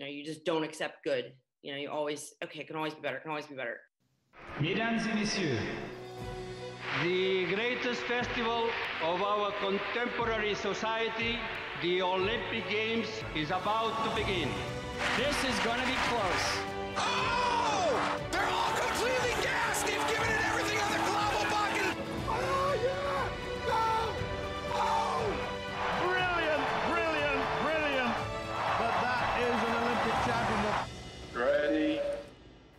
you just don't accept good. You always, okay, it can always be better. It can always be better. Mesdames et messieurs, the greatest festival of our contemporary society, the Olympic Games, is about to begin. This is going to be close. Oh! They're all completely gassed! They've given it everything on the global bucket! Oh, yeah! No! Oh! Brilliant, brilliant, brilliant! But that is an Olympic championship. Ready?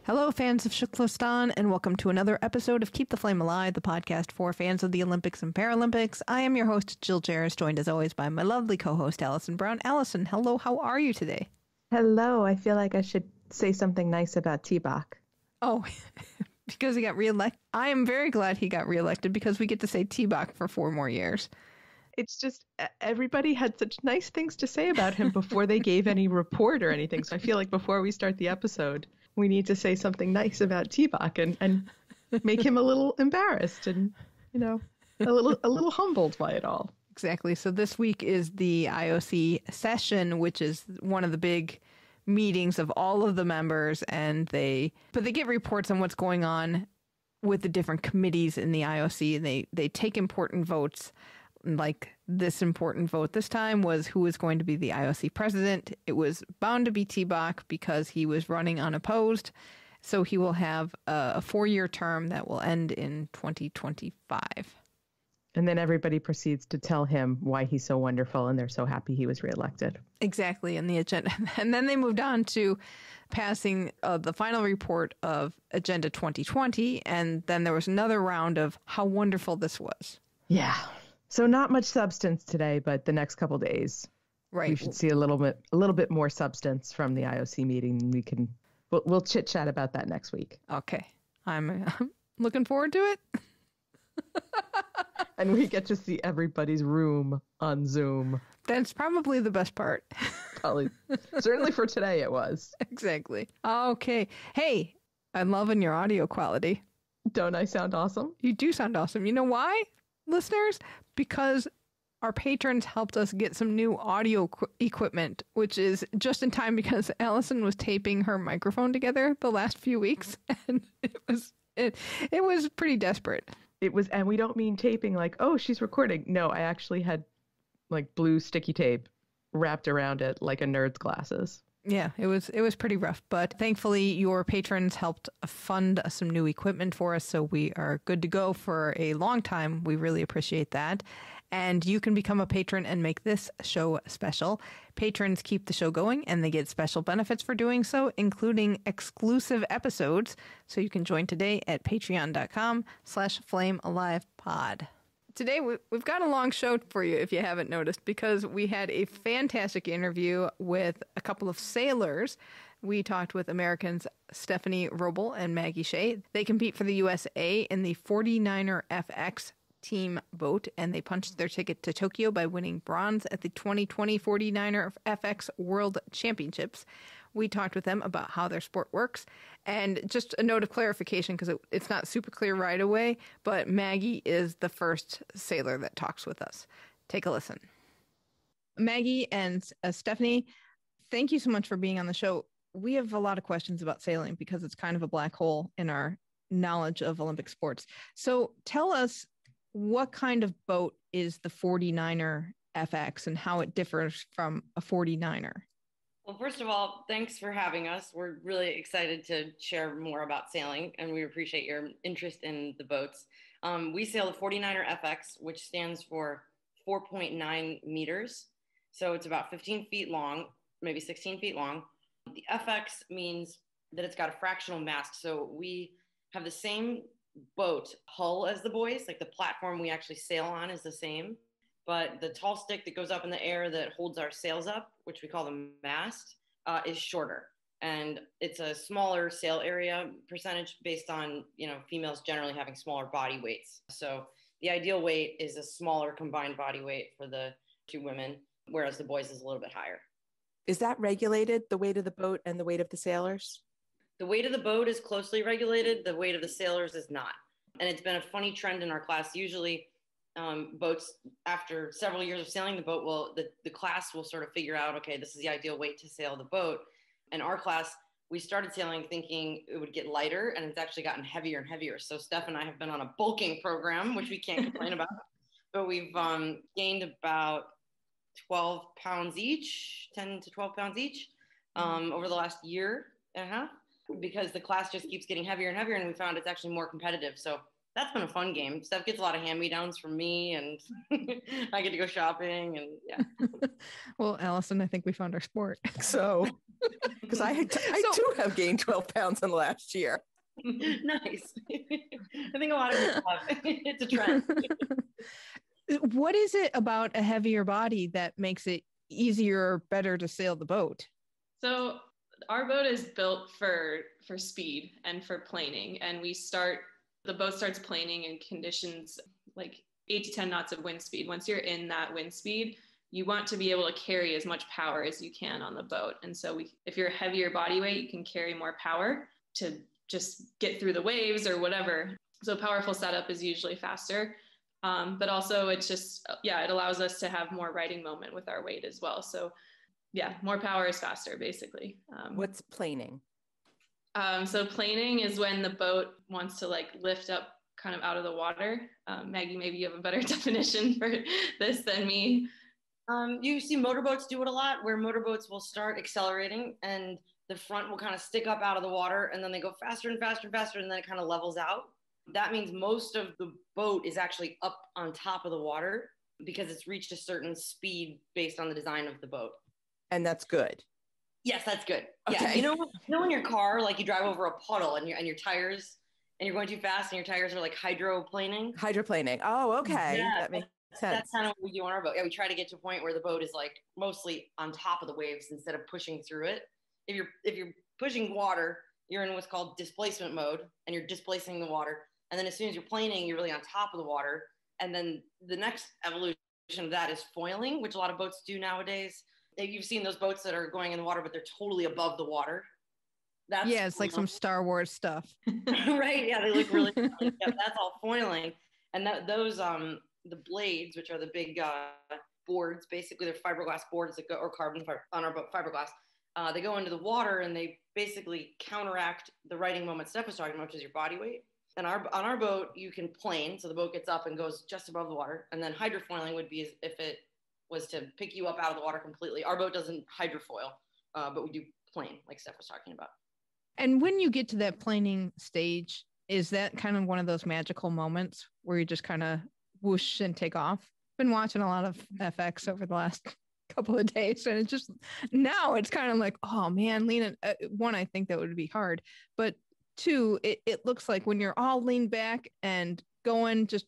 Hello, fans of TKFLASTANIs, and welcome to another episode of Keep the Flame Alive, the podcast for fans of the Olympics and Paralympics. I am your host, Jill Jarris, joined as always by my lovely co-host, Allison Brown. Allison, hello, how are you today? Hello, I feel like I should say something nice about T-Bach. Oh, because he got reelected? I am very glad he got reelected because we get to say T-Bach for 4 more years. It's just everybody had such nice things to say about him before they gave any report or anything. So I feel like before we start the episode, we need to say something nice about T-Bach and make him a little embarrassed and, a little humbled by it all. Exactly. So this week is the IOC session, which is one of the big meetings of all of the members, but they get reports on what's going on with the different committees in the IOC, and they take important votes. Like this important vote this time was who was going to be the IOC president. It was bound to be T-Bach because he was running unopposed. So he will have a 4-year term that will end in 2025. And then everybody proceeds to tell him why he's so wonderful and they're so happy he was reelected. Exactly, in the agenda. And then they moved on to passing the final report of Agenda 2020. And then there was another round of how wonderful this was. Yeah. So not much substance today, but the next couple days, right, we should see a little bit more substance from the IOC meeting. We'll chit chat about that next week. Okay, I'm looking forward to it. And we get to see everybody's room on Zoom. That's probably the best part. Probably, certainly for today, it was. Exactly. Okay. Hey, I'm loving your audio quality. Don't I sound awesome? You do sound awesome. You know why, listeners? Because our patrons helped us get some new audio equipment, which is just in time because Allison was taping her microphone together the last few weeks, and it was pretty desperate. It was, and we don't mean taping like, oh, she's recording. No, I actually had like blue sticky tape wrapped around it like a nerd's glasses. Yeah, it was pretty rough, but thankfully your patrons helped fund some new equipment for us, so we are good to go for a long time. We really appreciate that. And you can become a patron and make this show special. Patrons keep the show going, and they get special benefits for doing so, including exclusive episodes. So you can join today at patreon.com/flamealivepod. Today, we've got a long show for you, if you haven't noticed, because we had a fantastic interview with a couple of sailors. We talked with Americans Stephanie Roble and Maggie Shea. They compete for the USA in the 49er FX team boat, and they punched their ticket to Tokyo by winning bronze at the 2020 49er FX World Championships. We talked with them about how their sport works. And just a note of clarification, because it's not super clear right away, but Maggie is the first sailor that talks with us. Take a listen. Maggie and Stephanie, thank you so much for being on the show. We have a lot of questions about sailing because it's kind of a black hole in our knowledge of Olympic sports. So tell us, what kind of boat is the 49er FX and how it differs from a 49er? Well, first of all, thanks for having us. We're really excited to share more about sailing, and we appreciate your interest in the boats. We sail the 49er FX, which stands for 4.9 meters. So it's about 15 feet long, maybe 16 feet long. The FX means that it's got a fractional mast. So we have the same boat hull as the boys. Like the platform we actually sail on is the same. But the tall stick that goes up in the air that holds our sails up, which we call the mast, is shorter. And it's a smaller sail area percentage based on, females generally having smaller body weights. So the ideal weight is a smaller combined body weight for the 2 women, whereas the boys is a little bit higher. Is that regulated, the weight of the boat and the weight of the sailors? The weight of the boat is closely regulated. The weight of the sailors is not. And it's been a funny trend in our class. Usually, boats, after several years of sailing the boat, the class will sort of figure out, okay, this is the ideal weight to sail the boat. In our class, we started sailing thinking it would get lighter, and it's actually gotten heavier and heavier. So Steph and I have been on a bulking program, which we can't complain about, but we've gained about 12 pounds each, 10 to 12 pounds each over the last year and a half, because the class just keeps getting heavier and heavier, and we found it's actually more competitive. So that's been a fun game. Steph gets a lot of hand-me-downs from me, and I get to go shopping, and yeah. Well, Allison, I think we found our sport. So, because I too have gained 12 pounds in the last year. Nice. I think a lot of people have. It's a trend. What is it about a heavier body that makes it easier or better to sail the boat? So our boat is built for speed and for planing, and the boat starts planing in conditions like 8 to 10 knots of wind speed. Once you're in that wind speed, you want to be able to carry as much power as you can on the boat. And so if you're a heavier body weight, you can carry more power to just get through the waves or whatever. So powerful setup is usually faster. But also it's just, it allows us to have more riding moment with our weight as well. So yeah, more power is faster, basically. What's planing? So planing is when the boat wants to like lift up kind of out of the water. Maggie, maybe you have a better definition for this than me. You see motorboats do it a lot, where motorboats will start accelerating and the front will kind of stick up out of the water, and then they go faster and faster and faster, and then it kind of levels out. That means most of the boat is actually up on top of the water because it's reached a certain speed based on the design of the boat. And that's good. Yes, that's good. Okay. Yeah, you know in your car, like you drive over a puddle and your tires, and you're going too fast and your tires are like hydroplaning. Hydroplaning. Oh, okay. Yeah, that makes sense. That's kind of what we do on our boat. Yeah, we try to get to a point where the boat is like mostly on top of the waves instead of pushing through it. If you're pushing water, you're in what's called displacement mode, and you're displacing the water. And then as soon as you're planing, you're really on top of the water. And then the next evolution of that is foiling, which a lot of boats do nowadays. You've seen those boats that are going in the water, but they're totally above the water. It's like some Star Wars stuff. Right? Yeah, they look really fun. Yeah, that's all foiling. And those the blades, which are the big boards, basically they're fiberglass boards that go, or carbon fiber, on our boat, fiberglass. They go into the water and they basically counteract the riding moment Steph was talking about, which is your body weight. And on our boat, you can plane, so the boat gets up and goes just above the water. And then hydrofoiling would be if it was to pick you up out of the water completely. Our boat doesn't hydrofoil, but we do plane, like Steph was talking about. And when you get to that planing stage, is that kind of one of those magical moments where you just kind of whoosh and take off? Been watching a lot of FX over the last couple of days, and it's just now it's kind of like, oh man, leaning. One, I think that would be hard, but two, it looks like when you're all leaned back and going just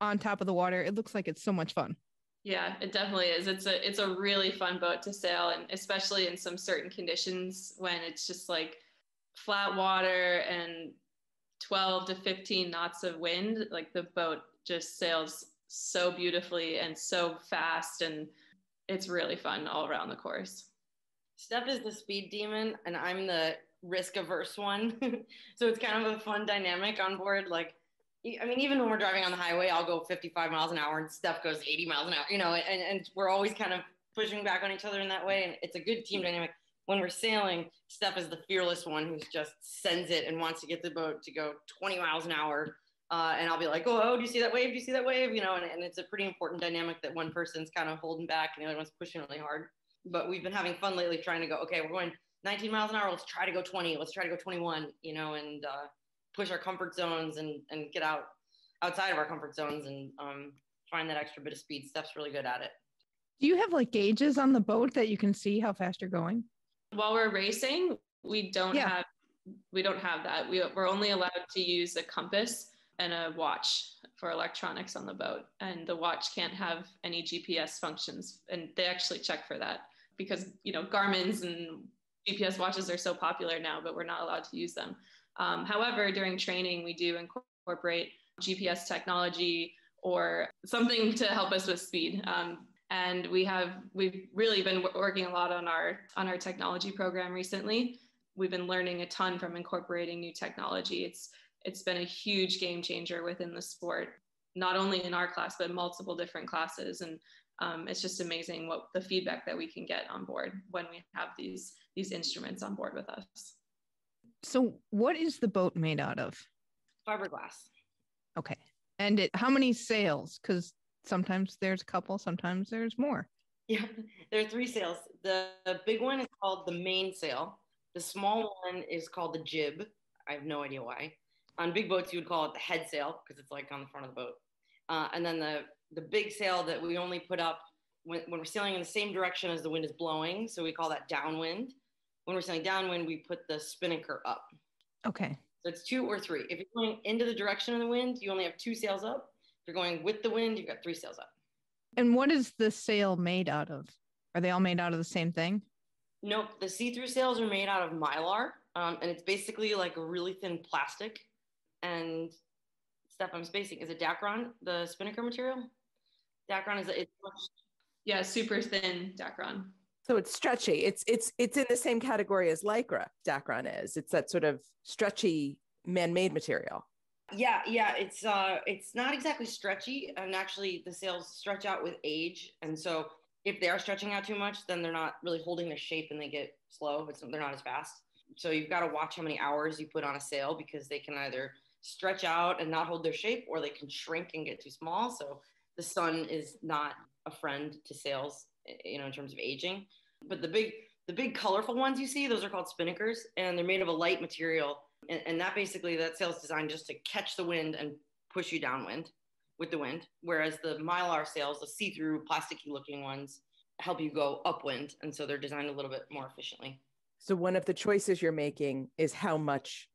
on top of the water, it looks like it's so much fun. Yeah, it definitely is. It's a really fun boat to sail, and especially in some certain conditions when it's just like flat water and 12 to 15 knots of wind, like the boat just sails so beautifully and so fast, and it's really fun all around the course. Steph is the speed demon and I'm the risk averse one. So it's kind of a fun dynamic on board. Like, I mean, even when we're driving on the highway, I'll go 55 miles an hour and Steph goes 80 miles an hour, and we're always kind of pushing back on each other in that way. And it's a good team dynamic. When we're sailing, Steph is the fearless one who just sends it and wants to get the boat to go 20 miles an hour. And I'll be like, oh, do you see that wave? Do you see that wave? And it's a pretty important dynamic that one person's kind of holding back and the other one's pushing really hard. But we've been having fun lately trying to go, okay, we're going 19 miles an hour. Let's try to go 20. Let's try to go 21, and push our comfort zones and get outside of our comfort zones and find that extra bit of speed. Steph's really good at it. Do you have like gauges on the boat that you can see how fast you're going? While we're racing, we don't have that. We're only allowed to use a compass and a watch for electronics on the boat. And the watch can't have any GPS functions. And they actually check for that because, Garmin's and GPS watches are so popular now, but we're not allowed to use them. However, during training, we do incorporate GPS technology or something to help us with speed. And we've really been working a lot on our technology program recently. We've been learning a ton from incorporating new technology. It's been a huge game changer within the sport, not only in our class, but multiple different classes. And It's just amazing what the feedback that we can get on board when we have these instruments on board with us. So what is the boat made out of? Fiberglass. Okay. And how many sails? Because sometimes there's a couple, sometimes there's more. Yeah, there are 3 sails. The big one is called the mainsail. The small one is called the jib. I have no idea why. On big boats, you would call it the head sail because it's like on the front of the boat. And then the big sail that we only put up when we're sailing in the same direction as the wind is blowing. So we call that downwind. When we're sailing downwind, we put the spinnaker up. Okay. So it's 2 or 3. If you're going into the direction of the wind, you only have 2 sails up. If you're going with the wind, you've got 3 sails up. And what is the sail made out of? Are they all made out of the same thing? Nope. The see-through sails are made out of mylar. And it's basically like a really thin plastic. And Steph, I'm spacing. Is it Dacron, the spinnaker material? Dacron it's yeah, super thin Dacron. So it's stretchy. It's in the same category as Lycra. Dacron is. It's that sort of stretchy man-made material. Yeah. It's not exactly stretchy, and actually the sails stretch out with age. And so if they are stretching out too much, then they're not really holding their shape and they get slow. They're not as fast. So you've got to watch how many hours you put on a sail because they can either stretch out and not hold their shape, or they can shrink and get too small. So the sun is not a friend to sails, in terms of aging. But the big colorful ones you see, those are called spinnakers, and they're made of a light material. And that sail is designed just to catch the wind and push you downwind with the wind. Whereas the mylar sails, the see-through plasticky looking ones, help you go upwind. And so they're designed a little bit more efficiently. So one of the choices you're making is how much,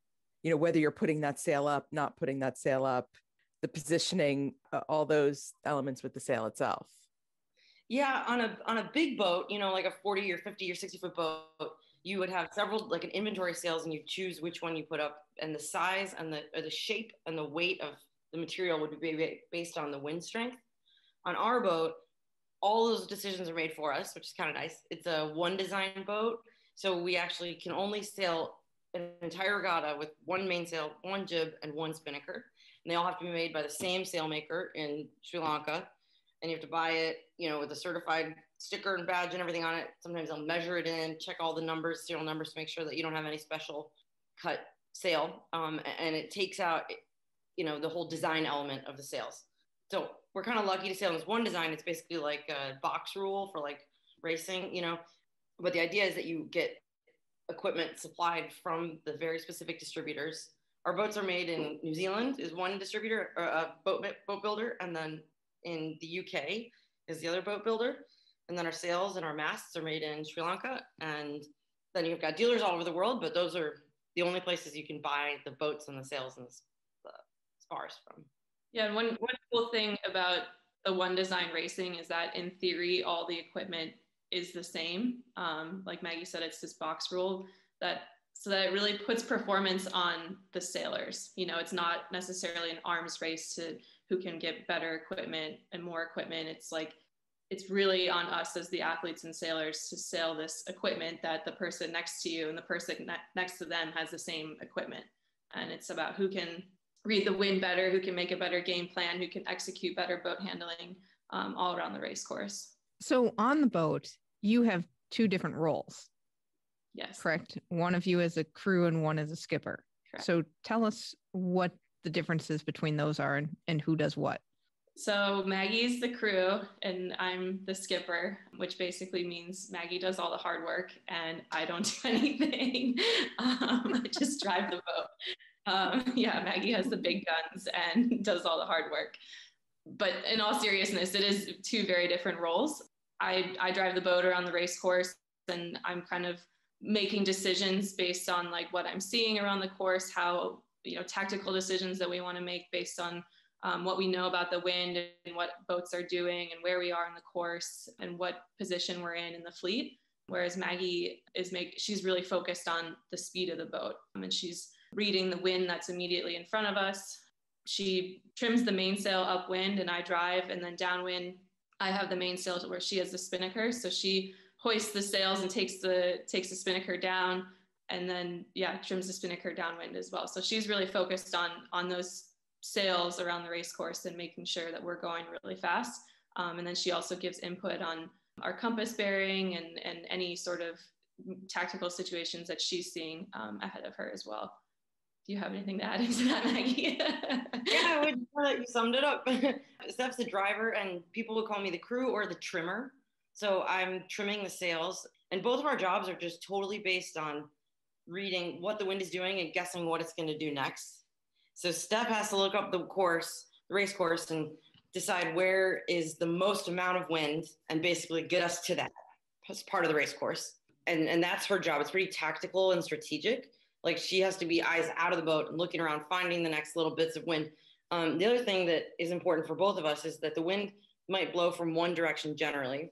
whether you're putting that sail up, not putting that sail up, the positioning, all those elements with the sail itself. Yeah, on a big boat, like a 40 or 50 or 60-foot boat, you would have several, like an inventory sails, and you choose which one you put up, and the size and the shape and the weight of the material would be based on the wind strength. On our boat, all those decisions are made for us, which is kind of nice. It's a one design boat, so we actually can only sail an entire regatta with one mainsail, one jib, and one spinnaker. And they all have to be made by the same sailmaker in Sri Lanka. And you have to buy it, with a certified sticker and badge and everything on it. Sometimes they'll measure it in, check all the numbers, serial numbers, to make sure that you don't have any special cut sail. And it takes out, the whole design element of the sails. So we're kind of lucky to sail in this one design. It's basically like a box rule for like racing, But the idea is that you get equipment supplied from the very specific distributors. Our boats are made in New Zealand, is one distributor, or a boat builder, and then in the UK is the other boat builder. And then our sails and our masts are made in Sri Lanka. And then you've got dealers all over the world, but those are the only places you can buy the boats and the sails and the spars from. Yeah, and one cool thing about the one design racing is that in theory, all the equipment is the same. Like Maggie said, it's this box rule so that it really puts performance on the sailors. It's not necessarily an arms race to who can get better equipment and more equipment. It's really on us as the athletes and sailors to sail this equipment that the person next to you and the person next to them has the same equipment. And it's about who can read the wind better, who can make a better game plan, who can execute better boat handling all around the race course. So on the boat, you have 2 different roles. Yes. Correct. One of you is a crew and one is a skipper. Correct. So tell us what the differences between those are and who does what. So Maggie's the crew and I'm the skipper, which basically means Maggie does all the hard work and I don't do anything. I just drive the boat. Maggie has the big guns and does all the hard work. But in all seriousness, it is 2 very different roles. I drive the boat around the race course, and I'm kind of making decisions based on like what I'm seeing around the course, how, tactical decisions that we want to make based on what we know about the wind and what boats are doing and where we are in the course and what position we're in the fleet. Whereas Maggie she's really focused on the speed of the boat, and she's reading the wind that's immediately in front of us. She trims the mainsail upwind and I drive, and then downwind, I have the mainsail where she has the spinnaker. So she hoists the sails and takes the spinnaker down, and then trims the spinnaker downwind as well. So she's really focused on those sails around the race course and making sure that we're going really fast. And then she also gives input on our compass bearing and any sort of tactical situations that she's seeing ahead of her as well. Do you have anything to add into that, Maggie? Yeah, I would say you summed it up. Steph's the driver, and people would call me the crew or the trimmer. So I'm trimming the sails, and both of our jobs are just totally based on reading what the wind is doing and guessing what it's going to do next. So Steph has to look up the course, the race course, and decide where is the most amount of wind and basically get us to that as part of the race course. And that's her job. It's pretty tactical and strategic. Like, she has to be eyes out of the boat and looking around, finding the next little bits of wind. The other thing that is important for both of us is that the wind might blow from one direction generally,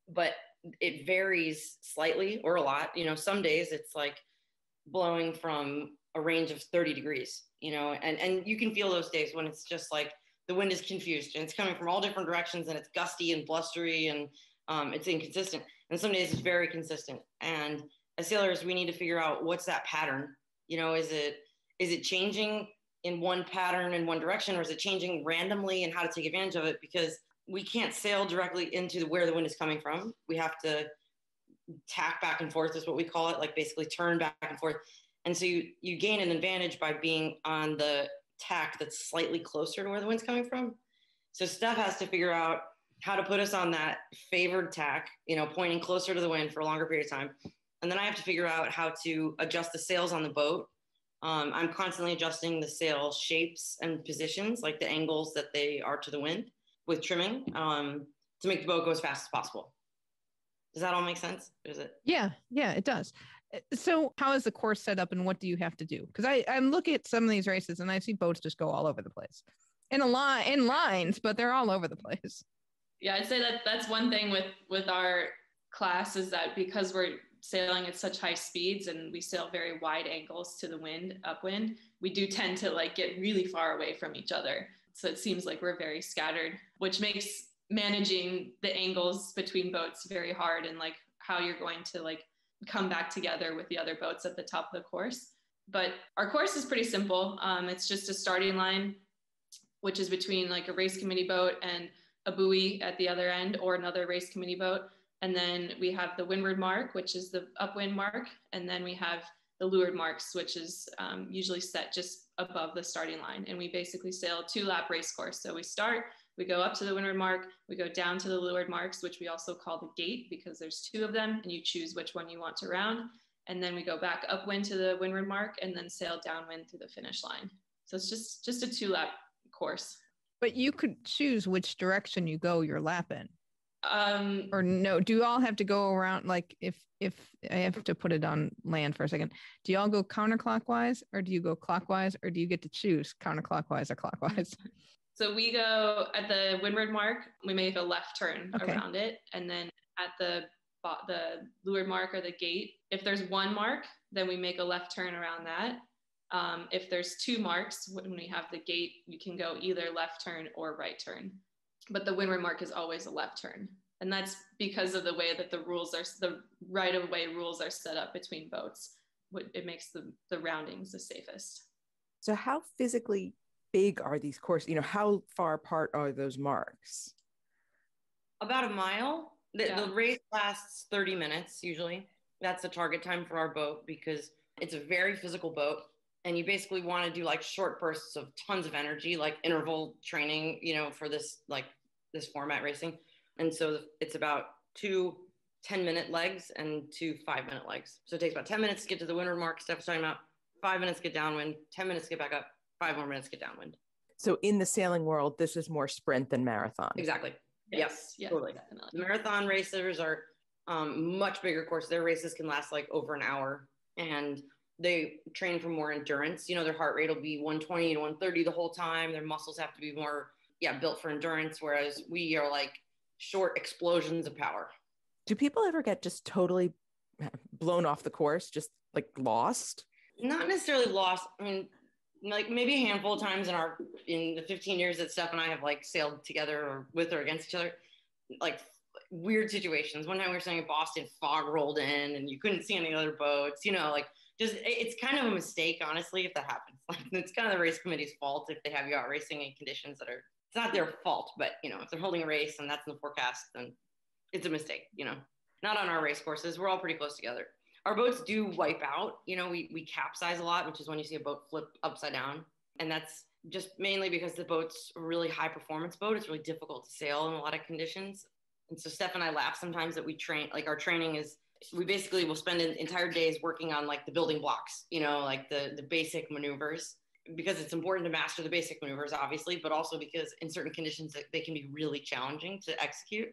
but it varies slightly or a lot. You know, some days it's like blowing from a range of 30 degrees, you know, and you can feel those days when it's just like the wind is confused and it's coming from all different directions and it's gusty and blustery and it's inconsistent. And some days it's very consistent. And as sailors, we need to figure out what's that pattern. You know, is it changing in one pattern in one direction, or is it changing randomly, and how to take advantage of it? Because we can't sail directly into where the wind is coming from. We have to tack back and forth is what we call it, like basically turn back and forth. And so you gain an advantage by being on the tack that's slightly closer to where the wind's coming from. So Steph has to figure out how to put us on that favored tack, you know, pointing closer to the wind for a longer period of time. And then I have to figure out how to adjust the sails on the boat. I'm constantly adjusting the sail shapes and positions, like the angles that they are to the wind with trimming, to make the boat go as fast as possible. Does that all make sense? Is it? Yeah, it does. So how is the course set up, and what do you have to do? Because I'm looking at some of these races and I see boats just go all over the place in lines, but they're all over the place. Yeah, I'd say that's one thing with our class, is that because we're sailing at such high speeds and we sail very wide angles to the wind, upwind, we do tend to like get really far away from each other. So it seems like we're very scattered, which makes managing the angles between boats very hard, and like how you're going to like come back together with the other boats at the top of the course. But our course is pretty simple. It's just a starting line, which is between like a race committee boat and a buoy at the other end, or another race committee boat. And then we have the windward mark, which is the upwind mark. And then we have the leeward marks, which is usually set just above the starting line. And we basically sail a 2-lap race course. So we start, we go up to the windward mark, we go down to the leeward marks, which we also call the gate because there's 2 of them, and you choose which one you want to round. And then we go back upwind to the windward mark and then sail downwind through the finish line. So it's just a 2-lap course. But you could choose which direction you go your lap in. Or no, do you all have to go around? Like if I have to put it on land for a second, do you all go counterclockwise, or do you go clockwise, or do you get to choose counterclockwise or clockwise? So we go at the windward mark, we make a left turn around it. And then at the leeward mark or the gate, if there's 1 mark, then we make a left turn around that. If there's 2 marks, when we have the gate, you can go either left turn or right turn. But the windward mark is always a left turn. And that's because of the way that the right-of-way rules are set up between boats. It makes the roundings the safest. So how physically big are these courses? You know, how far apart are those marks? About a mile. The race lasts 30 minutes usually. That's the target time for our boat, because it's a very physical boat. And you basically want to do like short bursts of tons of energy, like interval training, you know, for this format racing. And so it's about 2 10-minute legs and 2 5-minute legs. So it takes about 10 minutes to get to the windward mark Steph was talking about, 5 minutes to get downwind, 10 minutes to get back up, 5 more minutes to get downwind. So in the sailing world, this is more sprint than marathon. Exactly. Yes, totally. Definitely. The marathon racers are much bigger courses. Their races can last like over an hour, and they train for more endurance. You know, their heart rate will be 120 to 130 the whole time. Their muscles have to be more, built for endurance, whereas we are like short explosions of power. Do people ever get just totally blown off the course, just like lost? Not necessarily lost. I mean, like maybe a handful of times in the 15 years that Steph and I have like sailed together or with or against each other, like weird situations. One time we were sailing in Boston, fog rolled in and you couldn't see any other boats, you know, like just, it's kind of a mistake, honestly, if that happens. Like it's kind of the race committee's fault if they have you out racing in conditions that are it's not their fault, but if they're holding a race and that's in the forecast, then it's a mistake, not on our race courses. We're all pretty close together. Our boats do wipe out, we capsize a lot, which is when you see a boat flip upside down. And that's just mainly because the boat's a really high performance boat. It's really difficult to sail in a lot of conditions. And so Steph and I laugh sometimes that we train, like our training is, we basically will spend entire days working on like the building blocks, like the basic maneuvers, because it's important to master the basic maneuvers, obviously, but also because in certain conditions they can be really challenging to execute.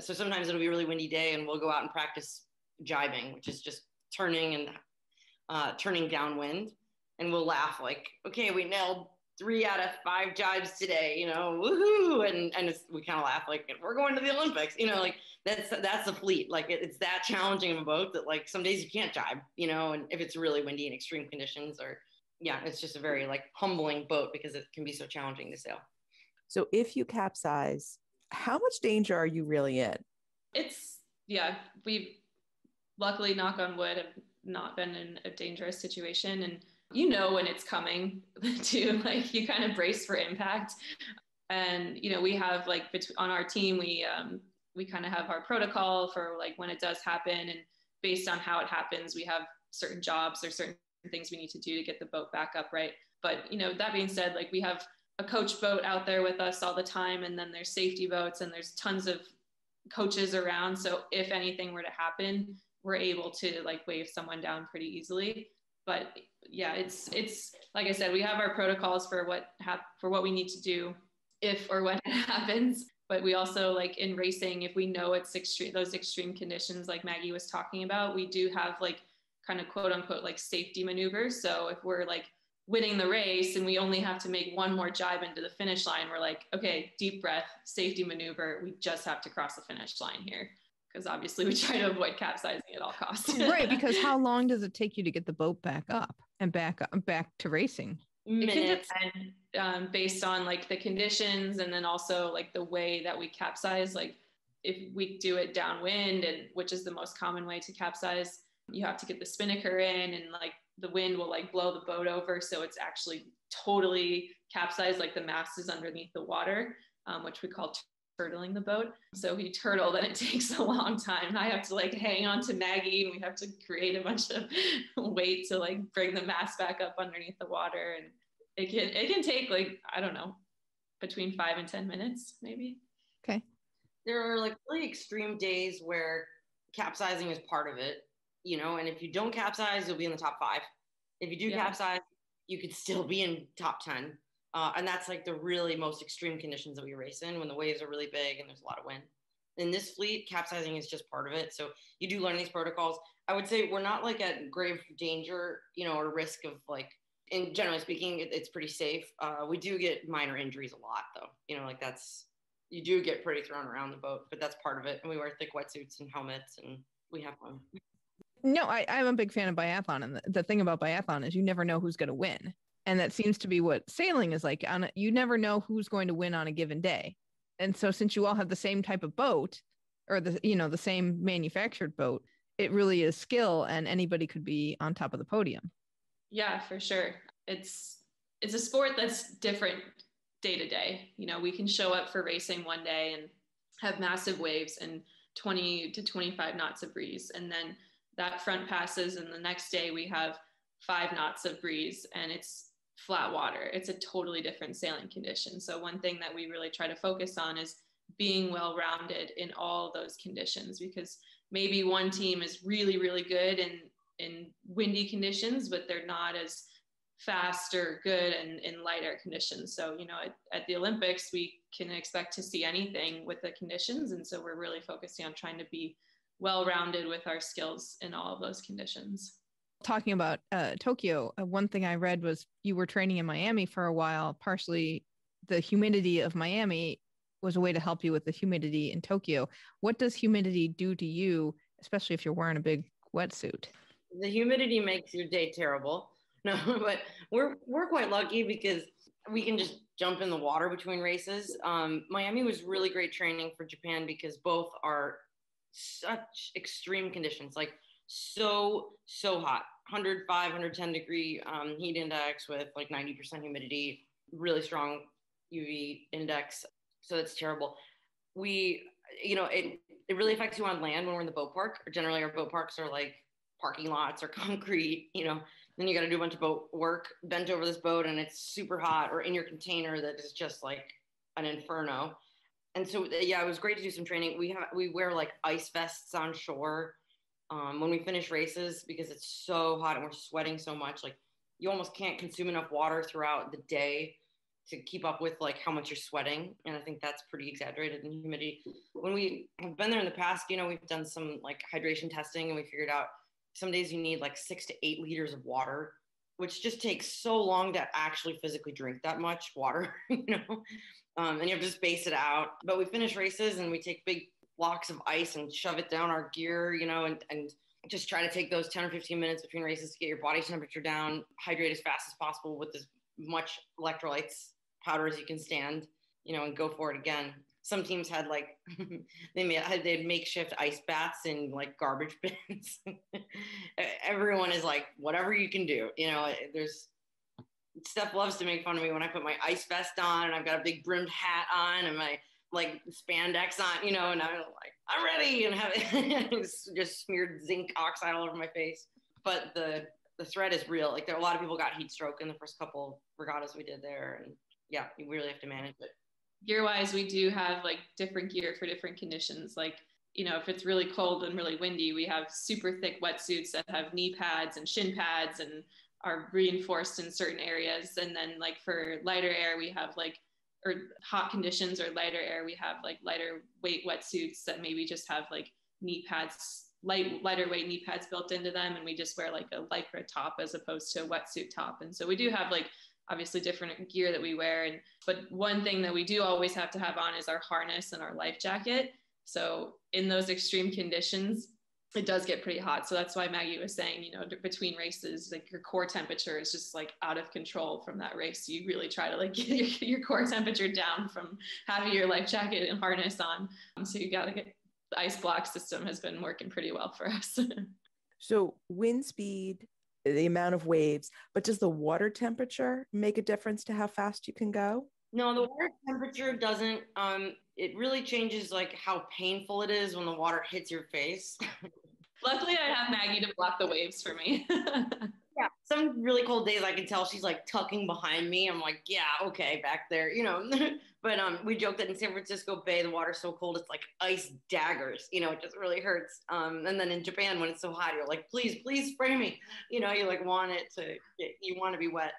So sometimes it'll be a really windy day and we'll go out and practice jibing, which is just turning downwind. And we'll laugh like, okay, we nailed 3 out of 5 jibes today, woohoo. And we kind of laugh like, we're going to the Olympics, like that's the fleet. Like it's that challenging of a boat that like some days you can't jibe, and if it's really windy and extreme conditions, or it's just a very like humbling boat because it can be so challenging to sail. So if you capsize, how much danger are you really in? We've luckily, knock on wood, have not been in a dangerous situation. And when it's coming too, like you kind of brace for impact. And, we have like on our team, we kind of have our protocol for like when it does happen. And based on how it happens, we have certain jobs or certain things we need to do to get the boat back up, right? But, that being said, like we have a coach boat out there with us all the time. And then there's safety boats and there's tons of coaches around. So if anything were to happen, we're able to like wave someone down pretty easily. But it's like I said, we have our protocols for what we need to do if or when it happens. But we also, like in racing, if we know it's those extreme conditions like Maggie was talking about, we do have like kind of quote unquote like safety maneuvers. So if we're like winning the race and we only have to make one more jibe into the finish line, we're like, okay, deep breath, safety maneuver. We just have to cross the finish line here. Because obviously we try to avoid capsizing at all costs. Right, because how long does it take you to get the boat back up and back to racing? Minutes. And based on like the conditions and then also like the way that we capsize, like if we do it downwind, and which is the most common way to capsize, you have to get the spinnaker in and like the wind will like blow the boat over. So it's actually totally capsized, like the mast is underneath the water, which we call turtling the boat. So we turtle, then it takes a long time. I have to like hang on to Maggie and we have to create a bunch of weight to like bring the mast back up underneath the water. And it can take like, I don't know, between 5 and 10 minutes, maybe. Okay. There are like really extreme days where capsizing is part of it, and if you don't capsize, you'll be in the top 5. If you do capsize, you could still be in top 10. And that's like the really most extreme conditions that we race in, when the waves are really big and there's a lot of wind. In this fleet, capsizing is just part of it. So you do learn these protocols. I would say we're not like at grave danger, or risk of like, in generally speaking, it's pretty safe. We do get minor injuries a lot though. Like you do get pretty thrown around the boat, but that's part of it. And we wear thick wetsuits and helmets and we have fun. No, I'm a big fan of biathlon. And the thing about biathlon is you never know who's going to win. And that seems to be what sailing is like. You never know who's going to win on a given day. And so since you all have the same type of boat or the same manufactured boat, it really is skill and anybody could be on top of the podium. Yeah, for sure. It's a sport that's different day to day. We can show up for racing one day and have massive waves and 20 to 25 knots of breeze. And then that front passes and the next day we have 5 knots of breeze and it's flat water. It's a totally different sailing condition. So one thing that we really try to focus on is being well-rounded in all those conditions, because maybe one team is really, really good in windy conditions, but they're not as fast or good in lighter conditions. So, at the Olympics, we can expect to see anything with the conditions. And so we're really focusing on trying to be well-rounded with our skills in all of those conditions. Talking about Tokyo, one thing I read was you were training in Miami for a while. Partially the humidity of Miami was a way to help you with the humidity in Tokyo. What does humidity do to you, especially if you're wearing a big wetsuit? The humidity makes your day terrible. No, but we're quite lucky because we can just jump in the water between races. Miami was really great training for Japan because both are such extreme conditions, like so hot, 105, 110 degree heat index with like 90% humidity, really strong, UV index. So it's terrible. It really affects you on land when we're in the boat park. Generally, our boat parks are like parking lots or concrete, then you got to do a bunch of boat work bent over this boat and it's super hot, or in your container that is just like an inferno. And so, yeah, it was great to do some training. We wear like ice vests on shore when we finish races because it's so hot and we're sweating so much. Like you almost can't consume enough water throughout the day to keep up with like how much you're sweating. And I think that's pretty exaggerated in humidity. When we have been there in the past, we've done some like hydration testing and we figured out some days you need like 6 to 8 liters of water, which just takes so long to actually physically drink that much water, and you have to space it out. But we finish races and we take big blocks of ice and shove it down our gear, and just try to take those 10 or 15 minutes between races to get your body temperature down, hydrate as fast as possible with as much electrolytes powder as you can stand, and go for it again. Some teams had like they had makeshift ice baths in like garbage bins. Everyone is like, whatever you can do. There's Steph loves to make fun of me when I put my ice vest on and I've got a big brimmed hat on and my like spandex on, and I'm like, I'm ready, and have it just smeared zinc oxide all over my face. But the threat is real. Like a lot of people got heat stroke in the first couple regattas we did there, and yeah, you really have to manage it. Gear wise, we do have like different gear for different conditions. Like, if it's really cold and really windy, we have super thick wetsuits that have knee pads and shin pads and are reinforced in certain areas. And then like for lighter air, we have like, or hot conditions or lighter air, we have like lighter weight wetsuits that maybe just have like knee pads, lighter weight knee pads built into them. And we just wear like a lycra top as opposed to a wetsuit top. And so we do have like obviously different gear that we wear. But one thing that we do always have to have on is our harness and our life jacket. So in those extreme conditions, it does get pretty hot. So that's why Maggie was saying, between races, like your core temperature is just like out of control from that race. So you really try to like get your core temperature down from having your life jacket and harness on. So you got to get the ice block system has been working pretty well for us. So wind speed, the amount of waves, but does the water temperature make a difference to how fast you can go? No, the water temperature doesn't. It really changes like how painful it is when the water hits your face. Luckily, I have Maggie to block the waves for me. Yeah, some really cold days I can tell she's like tucking behind me. I'm like, yeah, okay, back there, But we joke that in San Francisco Bay, the water's so cold, it's like ice daggers, it just really hurts. And then in Japan, when it's so hot, you're like, please spray me. You like want you want to be wet.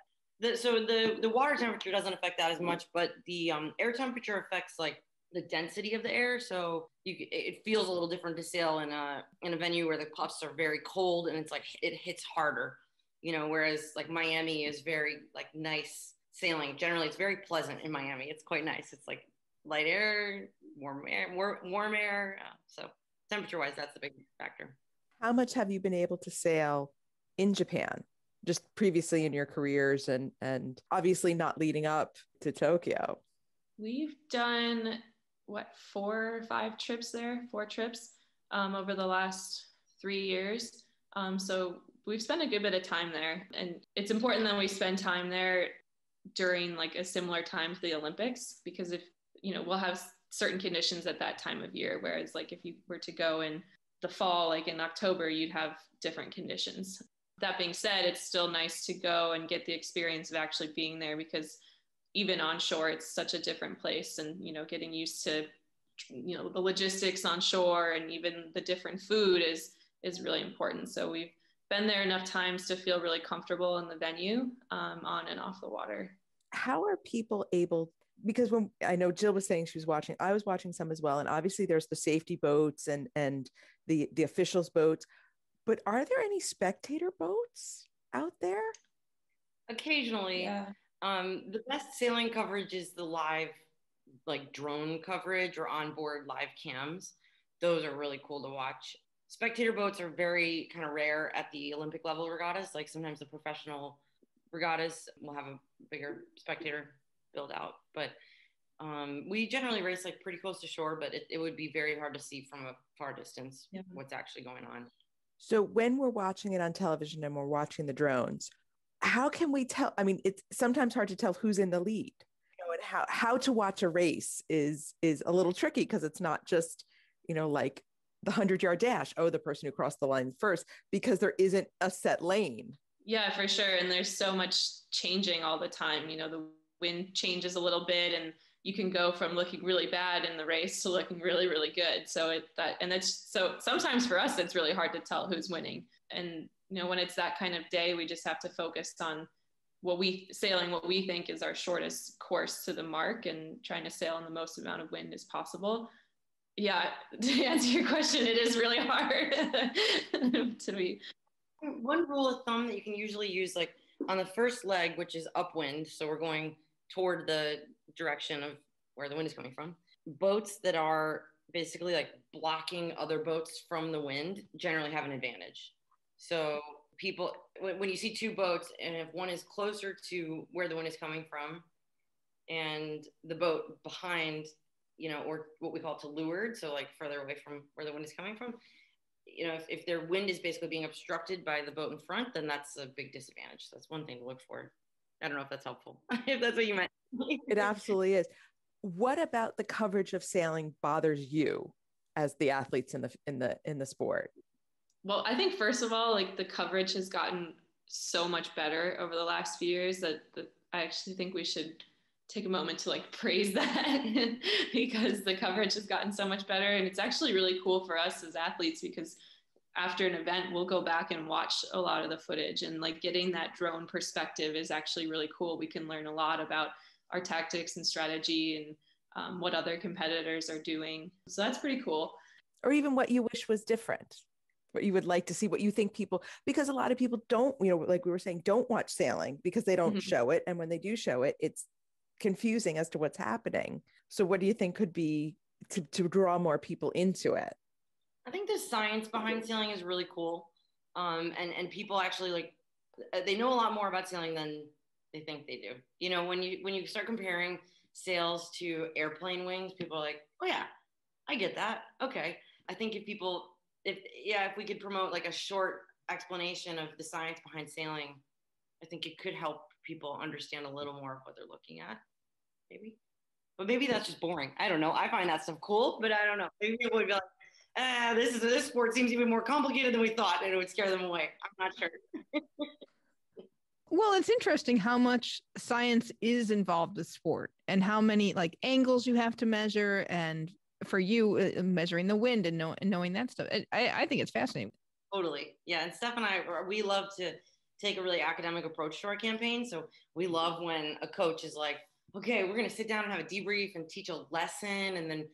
So the water temperature doesn't affect that as much, but the air temperature affects like the density of the air. So it feels a little different to sail in a venue where the puffs are very cold and it's like it hits harder. Whereas like Miami is very like nice sailing. Generally, it's very pleasant in Miami. It's quite nice. It's like light air, warm air. So temperature-wise, that's the big factor. How much have you been able to sail in Japan, just previously in your careers, and obviously not leading up to Tokyo? We've done 4 or 5 trips there, 4 trips over the last 3 years. So we've spent a good bit of time there, and it's important that we spend time there during like a similar time to the Olympics, because if we'll have certain conditions at that time of year, whereas like if you were to go in the fall, like in October, you'd have different conditions. That being said, it's still nice to go and get the experience of actually being there, because even on shore, it's such a different place, and getting used to the logistics on shore and even the different food is really important. So we've been there enough times to feel really comfortable in the venue, on and off the water. How are people able, because when I know Jill was saying she was watching, I was watching some as well. And obviously there's the safety boats and the officials boats, but are there any spectator boats out there? Occasionally. Yeah. The best sailing coverage is the live, like drone coverage or onboard live cams. Those are really cool to watch. Spectator boats are very kind of rare at the Olympic level regattas. Like sometimes the professional regattas will have a bigger spectator build out, but we generally race like pretty close to shore, but it would be very hard to see from a far distance what's actually going on. So when we're watching it on television and we're watching the drones, how can we tell? I mean, it's sometimes hard to tell who's in the lead, and how to watch a race is a little tricky, because it's not just, like the 100-yard dash. Oh, the person who crossed the line first, because there isn't a set lane. Yeah, for sure. And there's so much changing all the time. The wind changes a little bit, and you can go from looking really bad in the race to looking really, really good. So sometimes for us, it's really hard to tell who's winning. And, when it's that kind of day, we just have to focus on what we think is our shortest course to the mark, and trying to sail in the most amount of wind as possible. Yeah, to answer your question, it is really hard to be. One rule of thumb that you can usually use, like on the first leg, which is upwind, so we're going toward the direction of where the wind is coming from, boats that are basically like blocking other boats from the wind generally have an advantage. So people, when you see two boats, and if one is closer to where the wind is coming from and the boat behind, or what we call to leeward, so like further away from where the wind is coming from, if their wind is basically being obstructed by the boat in front, then that's a big disadvantage. So that's one thing to look for. I don't know if that's helpful, if that's what you meant. It absolutely is. What about the coverage of sailing bothers you as the athletes in the sport? Well, I think first of all, like the coverage has gotten so much better over the last few years that I actually think we should take a moment to like praise that because the coverage has gotten so much better. And it's actually really cool for us as athletes, because after an event, we'll go back and watch a lot of the footage, and like getting that drone perspective is actually really cool. We can learn a lot about our tactics and strategy and what other competitors are doing. So that's pretty cool. Or even what you wish was different, what you would like to see, what you think people, because a lot of people don't, like we were saying, don't watch sailing because they don't show it. And when they do show it, it's confusing as to what's happening. So what do you think could be to draw more people into it? I think the science behind sailing is really cool. And people actually like, they know a lot more about sailing than they think they do. When you start comparing sails to airplane wings, people are like, oh yeah, I get that. Okay. I think if we could promote like a short explanation of the science behind sailing, I think it could help people understand a little more of what they're looking at, maybe. But maybe that's just boring. I don't know. I find that stuff cool, but I don't know. Maybe people would be like, this sport seems even more complicated than we thought, and it would scare them away. I'm not sure. Well, it's interesting how much science is involved with sport, and how many like angles you have to measure, and for you measuring the wind and knowing that stuff. I think it's fascinating. Totally. Yeah. And Steph and I, we love to take a really academic approach to our campaign. So we love when a coach is like, okay, we're going to sit down and have a debrief and teach a lesson. And then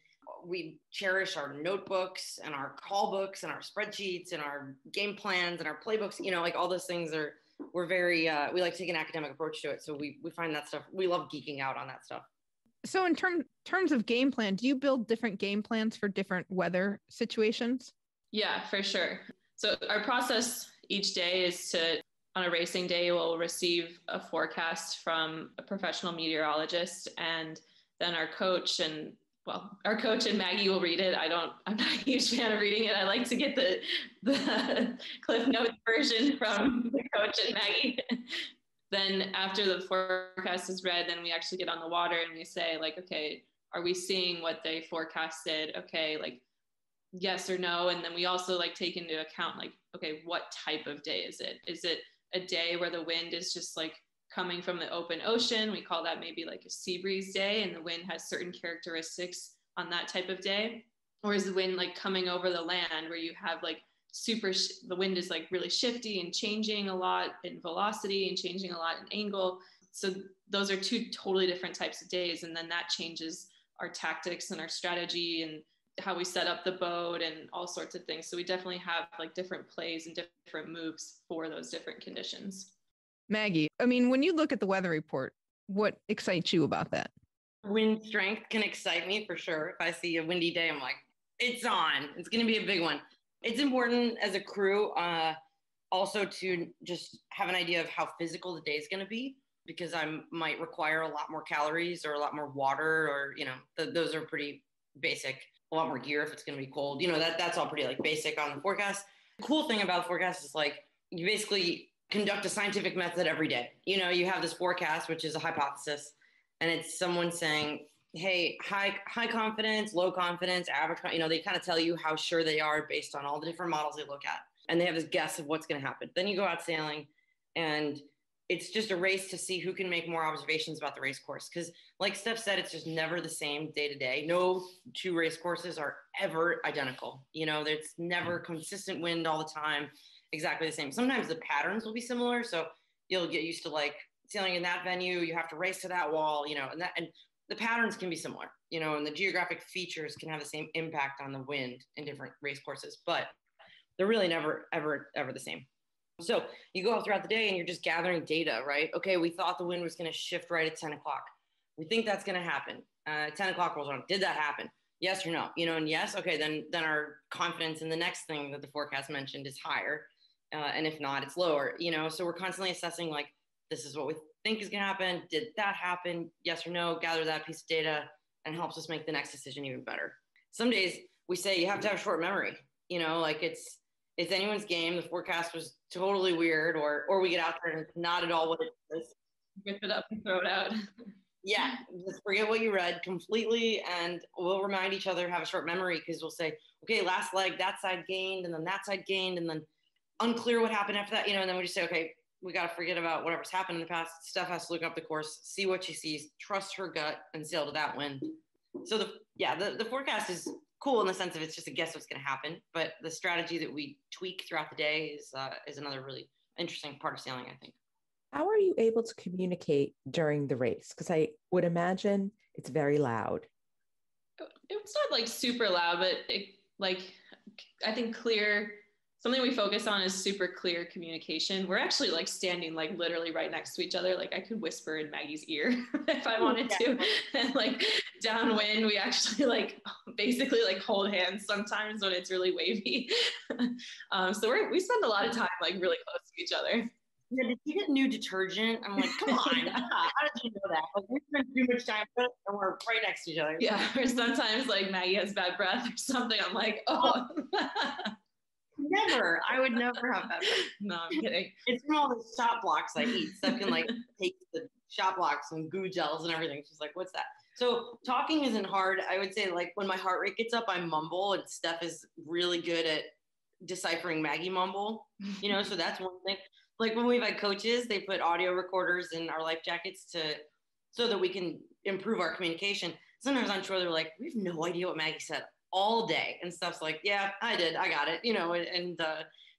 we cherish our notebooks and our call books and our spreadsheets and our game plans and our playbooks, like all those things we're very, we like to take an academic approach to it. So we find that stuff, we love geeking out on that stuff. So in terms of game plan, do you build different game plans for different weather situations? Yeah, for sure. So our process each day is on a racing day, we'll receive a forecast from a professional meteorologist, and then our coach and Maggie will read it. I'm not a huge fan of reading it. I like to get the Cliff Notes version from the coach and Maggie. Then after the forecast is read, then we actually get on the water and we say like, okay, are we seeing what they forecasted? Okay, like yes or no. And then we also like take into account like, okay, what type of day is it? Is it a day where the wind is just like coming from the open ocean? We call that maybe like a sea breeze day, and the wind has certain characteristics on that type of day. Or is the wind like coming over the land where you have like the wind is like really shifty and changing a lot in velocity and changing a lot in angle. So those are two totally different types of days. And then that changes our tactics and our strategy and how we set up the boat and all sorts of things. So we definitely have like different plays and different moves for those different conditions. Maggie, I mean, when you look at the weather report, what excites you about that? Wind strength can excite me for sure. If I see a windy day, I'm like, it's on. It's going to be a big one. It's important as a crew also to just have an idea of how physical the day is going to be, because I might require a lot more calories or a lot more water, or, those are pretty basic. A lot more gear if it's going to be cold. That's all pretty like basic on the forecast. The cool thing about the forecast is like you basically conduct a scientific method every day. You have this forecast, which is a hypothesis, and it's someone saying, hey, high confidence, low confidence, average, they kind of tell you how sure they are based on all the different models they look at. And they have this guess of what's going to happen. Then you go out sailing, and it's just a race to see who can make more observations about the race course. Because like Steph said, it's just never the same day to day. No two race courses are ever identical. There's never consistent wind all the time, exactly the same. Sometimes the patterns will be similar. So you'll get used to like sailing in that venue, you have to race to that wall, and the patterns can be similar, and the geographic features can have the same impact on the wind in different race courses, but they're really never, ever the same. So you go out throughout the day and you're just gathering data, right? Okay, we thought the wind was going to shift right at 10 o'clock. We think that's going to happen. 10 o'clock rolls on. Did that happen? Yes or no? And yes, okay, then our confidence in the next thing that the forecast mentioned is higher. And if not, it's lower, so we're constantly assessing like, this is what we think is going to happen. Did that happen? Yes or no? Gather that piece of data and helps us make the next decision even better. Some days we say you have to have short memory, like it's anyone's game. The forecast was totally weird, or we get out there and it's not at all what it is. Rip it up and throw it out. Yeah, just forget what you read completely, and we'll remind each other, have a short memory, because we'll say, okay, last leg, that side gained, and then that side gained, and then unclear what happened after that, and then we just say, okay, we got to forget about whatever's happened in the past. Steph has to look up the course, see what she sees, trust her gut, and sail to that wind. So the forecast is cool in the sense of it's just a guess what's going to happen, but the strategy that we tweak throughout the day is another really interesting part of sailing, I think. How are you able to communicate during the race? Because I would imagine it's very loud. It's not like super loud, but I think something we focus on is super clear communication. We're actually like standing like literally right next to each other. Like I could whisper in Maggie's ear if I wanted to. And like downwind, we actually like basically like hold hands sometimes when it's really wavy. So we spend a lot of time like really close to each other. Yeah, did you get new detergent? I'm like, come on, how did you know that? Like, we spend too much time with it, and we're right next to each other. Yeah, or sometimes like Maggie has bad breath or something. I'm like, oh. Never. I would never have that. No, I'm kidding. It's from all the shot blocks I eat. Steph can like take the shot blocks and goo gels and everything. She's like, what's that? So talking isn't hard. I would say like when my heart rate gets up, I mumble, and Steph is really good at deciphering Maggie mumble, so that's one thing. Like when we've had coaches, they put audio recorders in our life jackets so that we can improve our communication. Sometimes I'm sure they're like, we have no idea what Maggie said all day, and Steph's like, yeah, I did, I got it, and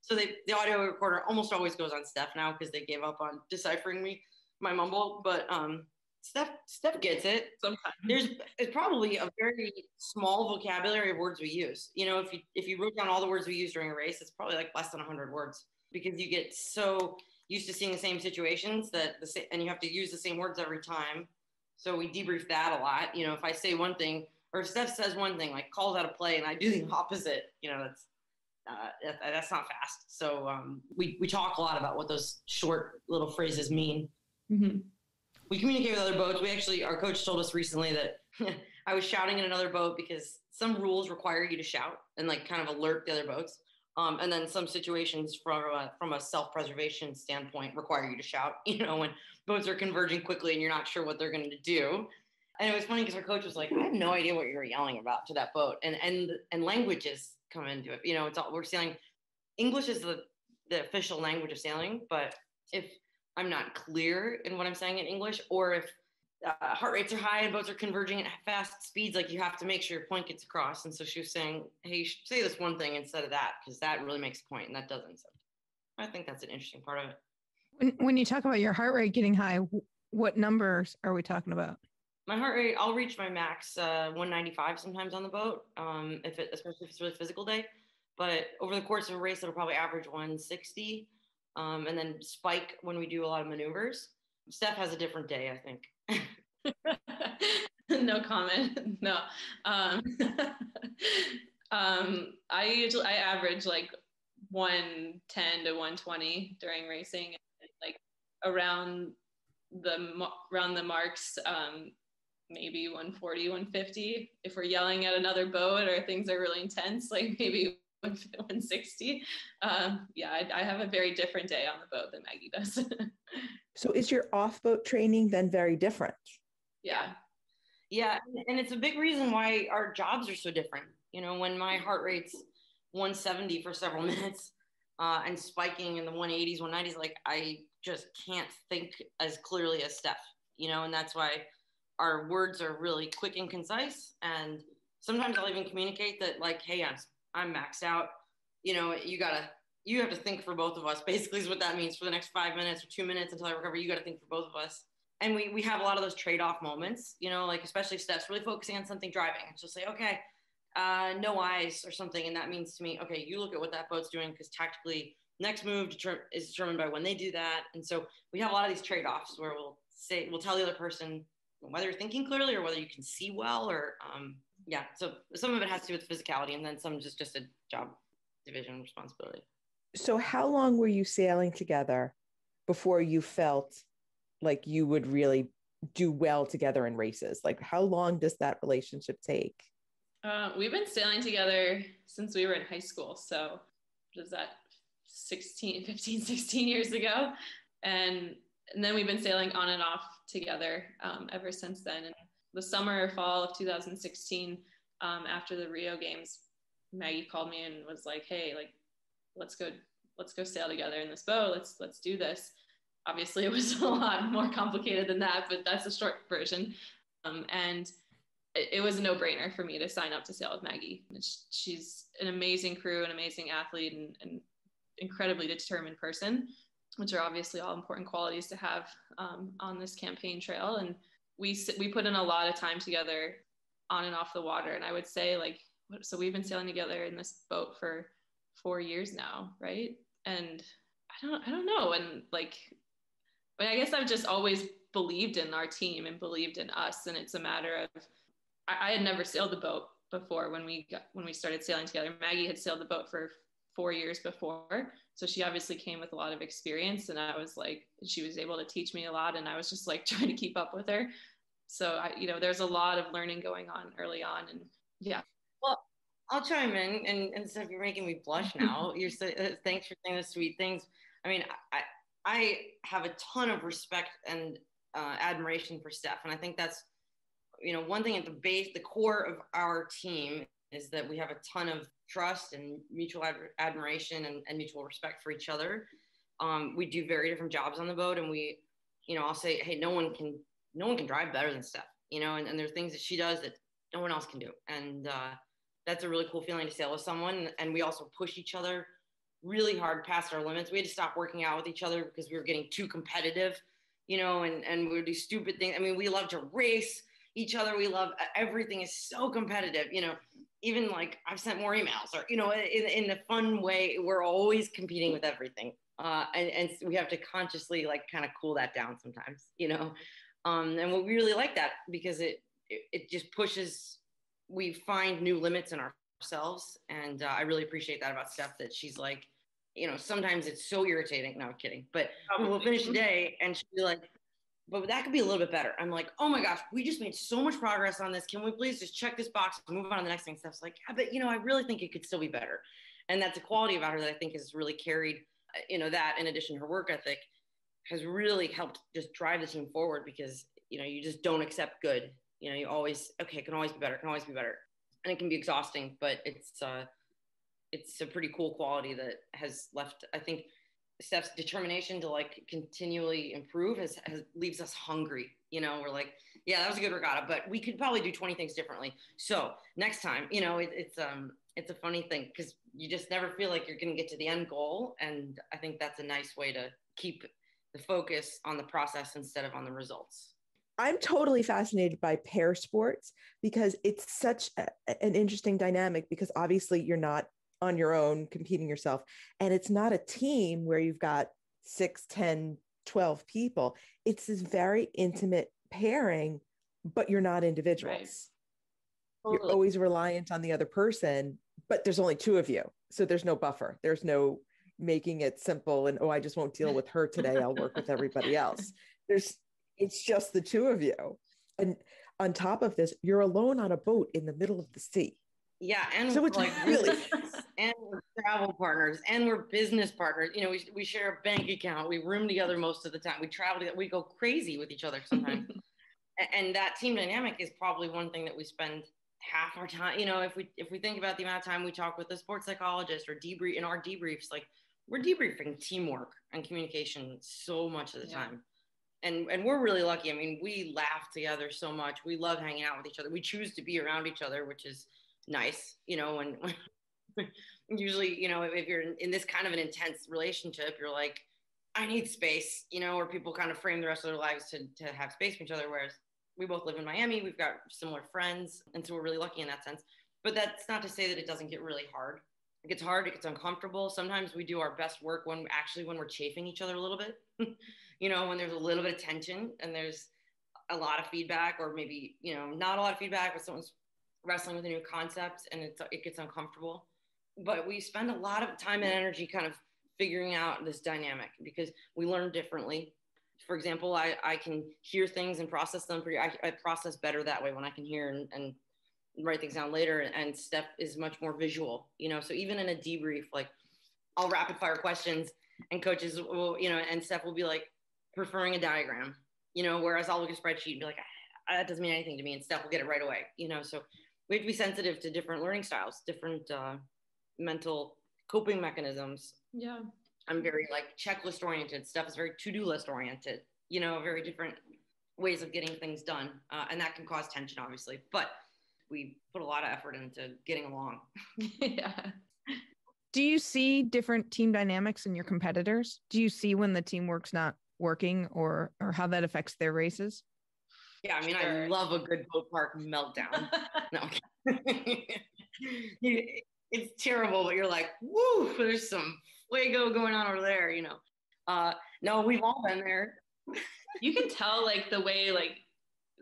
so the audio recorder almost always goes on Steph now because they gave up on deciphering my mumble, but Steph gets it. Sometimes it's probably a very small vocabulary of words we use. If you wrote down all the words we use during a race, it's probably like less than 100 words, because you get so used to seeing the same situations and you have to use the same words every time. So we debrief that a lot. If I say one thing, or if Steph says one thing, like calls out a play, and I do the opposite, that's not fast. So we talk a lot about what those short little phrases mean. Mm-hmm. We communicate with other boats. Our coach told us recently that I was shouting in another boat because some rules require you to shout and like kind of alert the other boats. And then some situations from a self-preservation standpoint require you to shout, when boats are converging quickly and you're not sure what they're going to do. And it was funny because our coach was like, I have no idea what you were yelling about to that boat. And languages come into it. We're sailing. English is the official language of sailing. But if I'm not clear in what I'm saying in English, or if heart rates are high and boats are converging at fast speeds, like you have to make sure your point gets across. And so she was saying, hey, you should say this one thing instead of that, because that really makes a point, and that doesn't. So I think that's an interesting part of it. When you talk about your heart rate getting high, what numbers are we talking about? My heart rate, I'll reach my max 195 sometimes on the boat, especially if it's a really physical day. But over the course of a race, it'll probably average 160, and then spike when we do a lot of maneuvers. Steph has a different day, I think. No comment. No. I average like 110 to 120 during racing, and like around the marks, maybe 140, 150. If we're yelling at another boat or things are really intense, like maybe 160. I have a very different day on the boat than Maggie does. So is your off-boat training then very different? Yeah, and it's a big reason why our jobs are so different. When my heart rate's 170 for several minutes and spiking in the 180s, 190s, like I just can't think as clearly as Steph, and that's why our words are really quick and concise. And sometimes I'll even communicate that, like, hey, I'm maxed out. You have to think for both of us, basically, is what that means for the next 5 minutes or 2 minutes until I recover. You got to think for both of us. And we have a lot of those trade-off moments, like especially if Steph's really focusing on something driving. And she'll say, okay, no eyes or something. And that means to me, okay, you look at what that boat's doing, because tactically next move is determined by when they do that. And so we have a lot of these trade-offs where we'll tell the other person whether you're thinking clearly or whether you can see well, or so some of it has to do with physicality, and then some just a job division responsibility. So how long were you sailing together before you felt like you would really do well together in races? Like, how long does that relationship take? We've been sailing together since we were in high school. So what is that, 15, 16 years ago? And then we've been sailing on and off together ever since then. And the summer or fall of 2016, after the Rio Games, Maggie called me and was like, hey, like, let's go sail together in this boat. Let's do this. Obviously, it was a lot more complicated than that, but that's the short version. And it was a no-brainer for me to sign up to sail with Maggie. She's an amazing crew, an amazing athlete, and incredibly determined person, which are obviously all important qualities to have on this campaign trail. And we put in a lot of time together on and off the water. And I would say, like, so we've been sailing together in this boat for 4 years now, right? And I don't know. And like, I guess I've just always believed in our team and believed in us. And it's a matter of, I had never sailed the boat before when we started sailing together. Maggie had sailed the boat for 4 years before. So she obviously came with a lot of experience, and I was like, she was able to teach me a lot, and I was just like trying to keep up with her. So there's a lot of learning going on early on. And yeah. Well, I'll chime in, and Steph, you're making me blush now. Thanks for saying the sweet things. I mean, I have a ton of respect and admiration for Steph. And I think that's, one thing at the base, the core of our team is that we have a ton of trust and mutual admiration and mutual respect for each other. We do very different jobs on the boat, and I'll say, hey, no one can drive better than Steph, and there are things that she does that no one else can do. And that's a really cool feeling to sail with someone. And we also push each other really hard past our limits. We had to stop working out with each other because we were getting too competitive, and we would do stupid things. I mean, we love to race each other. We love, everything is so competitive, even like I've sent more emails, or, in a fun way, we're always competing with everything. And we have to consciously like kind of cool that down sometimes, and we really like that because it just pushes, we find new limits in ourselves. And I really appreciate that about Steph, that she's like, sometimes it's so irritating. No, I'm kidding. But we'll finish the day and she'll be like, but that could be a little bit better. I'm like, oh my gosh, we just made so much progress on this. Can we please just check this box and move on to the next thing? Steph's like, yeah, but I really think it could still be better. And that's a quality about her that I think has really carried, that in addition to her work ethic has really helped just drive the team forward, because, you just don't accept good. You always, okay, it can always be better. It can always be better. And it can be exhausting, but it's a pretty cool quality that has left, I think, Steph's determination to like continually improve leaves us hungry. We're like, yeah, that was a good regatta, but we could probably do 20 things differently. So next time, it's a funny thing, because you just never feel like you're going to get to the end goal. And I think that's a nice way to keep the focus on the process instead of on the results. I'm totally fascinated by pair sports because it's such an interesting dynamic, because obviously you're not on your own competing yourself, and it's not a team where you've got 6, 10, 12 people. It's this very intimate pairing, but you're not individuals. Right. Totally. You're always reliant on the other person, but there's only 2 of you. So there's no buffer. There's no making it simple and, oh, I just won't deal with her today. I'll work with everybody else. It's just the 2 of you. And on top of this, you're alone on a boat in the middle of the sea. Yeah. And so it's like really, and we're travel partners and we're business partners. We share a bank account. We room together most of the time. We travel together. We go crazy with each other sometimes. And that team dynamic is probably one thing that we spend half our time, if we think about the amount of time we talk with a sports psychologist or debrief in our debriefs, like we're debriefing teamwork and communication so much of the time. And we're really lucky. I mean, we laugh together so much. We love hanging out with each other. We choose to be around each other, which is nice, when usually, if you're in this kind of an intense relationship, you're like, I need space, or people kind of frame the rest of their lives to have space from each other. Whereas we both live in Miami, we've got similar friends. And so we're really lucky in that sense. But that's not to say that it doesn't get really hard. It gets hard, it gets uncomfortable. Sometimes we do our best work when we're chafing each other a little bit, when there's a little bit of tension and there's a lot of feedback, or maybe, not a lot of feedback, but someone's wrestling with a new concept and it gets uncomfortable. But we spend a lot of time and energy kind of figuring out this dynamic because we learn differently. For example, I can hear things and process them. I process better that way when I can hear and write things down later. And Steph is much more visual, so even in a debrief, like I'll rapid fire questions and coaches will, and Steph will be like preferring a diagram, whereas I'll look at a spreadsheet and be like, that doesn't mean anything to me. And Steph will get it right away, so we have to be sensitive to different learning styles, different mental coping mechanisms. Yeah. I'm very like checklist oriented. Steph is very to-do list oriented, very different ways of getting things done. And that can cause tension, obviously, but we put a lot of effort into getting along. Yeah. Do you see different team dynamics in your competitors? Do you see when the teamwork's not working or how that affects their races? Yeah, I mean, sure. I love a good boat park meltdown. No. It's terrible, but you're like, woo, there's some fuego going on over there, No, we've all been there. You can tell, like, the way, like,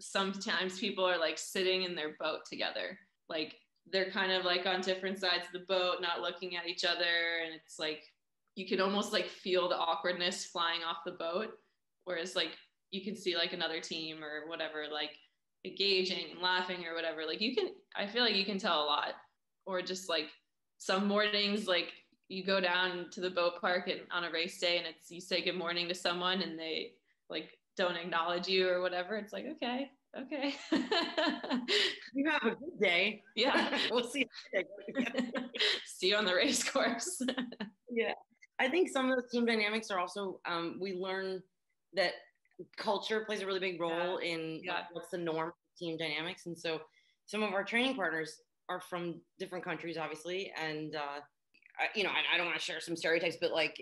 sometimes people are, like, sitting in their boat together. Like, they're kind of, like, on different sides of the boat, not looking at each other. And it's, like, you can almost, like, feel the awkwardness flying off the boat. Whereas, like, you can see, like, another team or whatever, like, engaging and laughing or whatever. Like, I feel like you can tell a lot. Or just, like, some mornings, like, you go down to the boat park and on a race day and you say good morning to someone and they, like, don't acknowledge you or whatever. It's like, okay. You have a good day. Yeah. We'll see. See you on the race course. Yeah. I think some of the team dynamics are also, we learn that culture plays a really big role in like, what's the norm for team dynamics. And so some of our training partners are from different countries, obviously. And, I don't want to share some stereotypes, but like,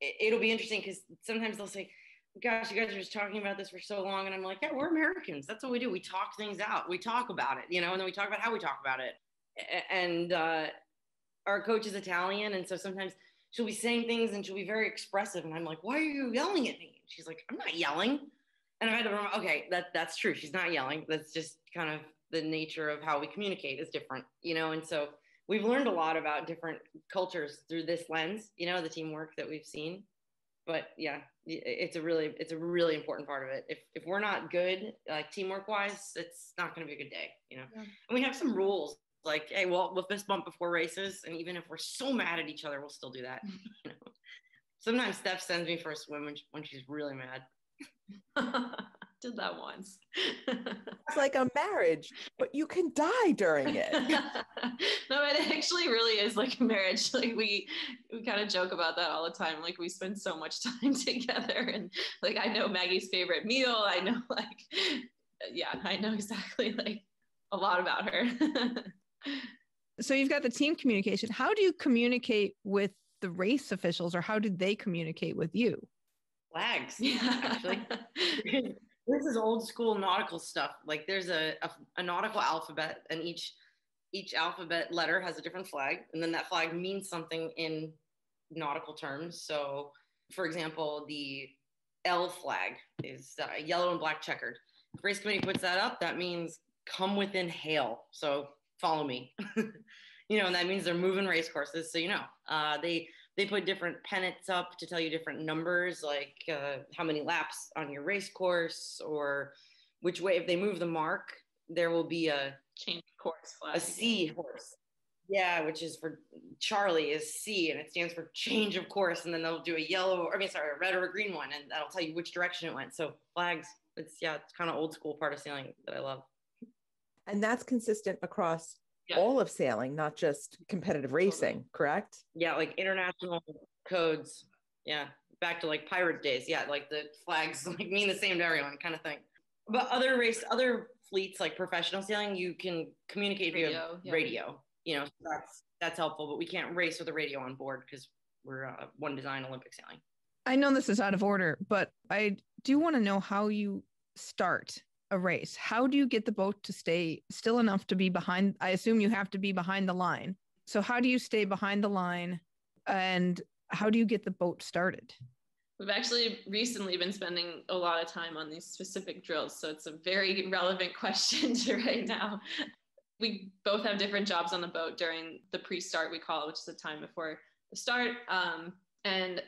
it'll be interesting because sometimes they'll say, gosh, you guys are just talking about this for so long. And I'm like, yeah, we're Americans. That's what we do. We talk things out. We talk about it, and then we talk about how we talk about it. And our coach is Italian. And so sometimes she'll be saying things and she'll be very expressive. And I'm like, why are you yelling at me? And she's like, I'm not yelling. And I had to remember, okay, that's true. She's not yelling. That's just kind of the nature of how we communicate is different, and so we've learned a lot about different cultures through this lens, the teamwork that we've seen. But yeah, it's a really important part of it. If we're not good, like teamwork wise, it's not going to be a good day, Yeah. And we have some rules like, hey, we'll fist bump before races. And even if we're so mad at each other, we'll still do that. Sometimes Steph sends me for a swim when she's really mad. Did that once. It's like a marriage, but you can die during it. No, it actually really is like a marriage. Like we kind of joke about that all the time. Like we spend so much time together, and like I know Maggie's favorite meal. I know I know exactly like a lot about her. So you've got the team communication. How do you communicate with the race officials, or how did they communicate with you? Flags, actually. This is old school nautical stuff. Like there's a nautical alphabet, and each alphabet letter has a different flag, and then that flag means something in nautical terms. So, for example, the L flag is yellow and black checkered. If race committee puts that up, that means come within hail. So follow me. And that means they're moving race courses. So they put different pennants up to tell you different numbers, like how many laps on your race course, or which way. If they move the mark, there will be a change course flag. A C horse. Yeah, which is for Charlie is C, and it stands for change of course. And then they'll do a red or a green one, and that'll tell you which direction it went. So flags, It's kind of old school part of sailing that I love. And that's consistent across all of sailing, not just competitive racing, correct? Yeah, like international codes. Yeah, back to like pirate days. Yeah, like the flags like mean the same to everyone, kind of thing. But other fleets like professional sailing, you can communicate via radio. You know, so that's helpful. But we can't race with a radio on board because we're one design Olympic sailing. I know this is out of order, but I do want to know how you start a race. How do you get the boat to stay still enough to be behind? I assume you have to be behind the line. So how do you stay behind the line, and how do you get the boat started? We've actually recently been spending a lot of time on these specific drills. So it's a very relevant question to right now. We both have different jobs on the boat during the pre-start, we call it, which is the time before the start. And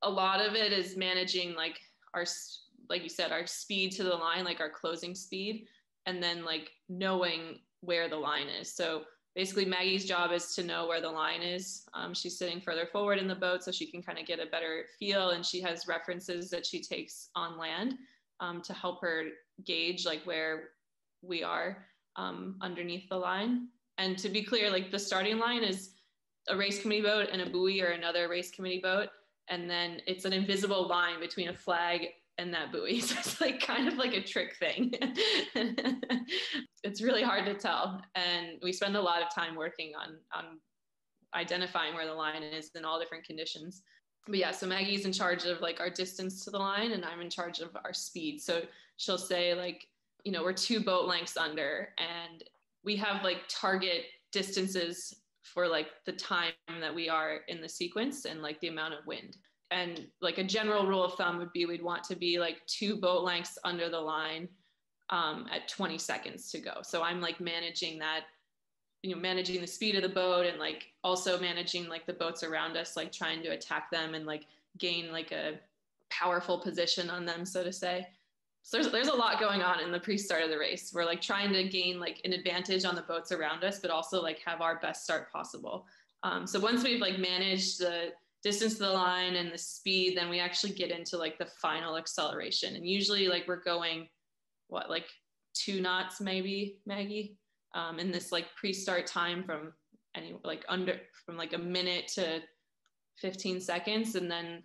a lot of it is managing like you said, our speed to the line, like our closing speed, and then like knowing where the line is. So basically Maggie's job is to know where the line is. She's sitting further forward in the boat so she can kind of get a better feel. And she has references that she takes on land to help her gauge like where we are underneath the line. And to be clear, like the starting line is a race committee boat and a buoy or another race committee boat. And then it's an invisible line between a flag and that buoy. So it's like kind of like a trick thing. It's really hard to tell. And we spend a lot of time working on identifying where the line is in all different conditions. But yeah, so Maggie's in charge of like our distance to the line and I'm in charge of our speed. So she'll say like, you know, we're 2 boat lengths under and we have like target distances for like the time that we are in the sequence and like the amount of wind. And like a general rule of thumb would be we'd want to be like 2 boat lengths under the line at 20 seconds to go. So I'm like managing that, you know, managing the speed of the boat and like also managing like the boats around us, like trying to attack them and like gain like a powerful position on them, so to say. So there's a lot going on in the pre-start of the race. We're like trying to gain like an advantage on the boats around us, but also like have our best start possible. So once we've like managed the distance to the line and the speed, then we actually get into like the final acceleration. And usually like we're going, like 2 knots maybe, Maggie, in this like pre-start time from like a minute to 15 seconds. And then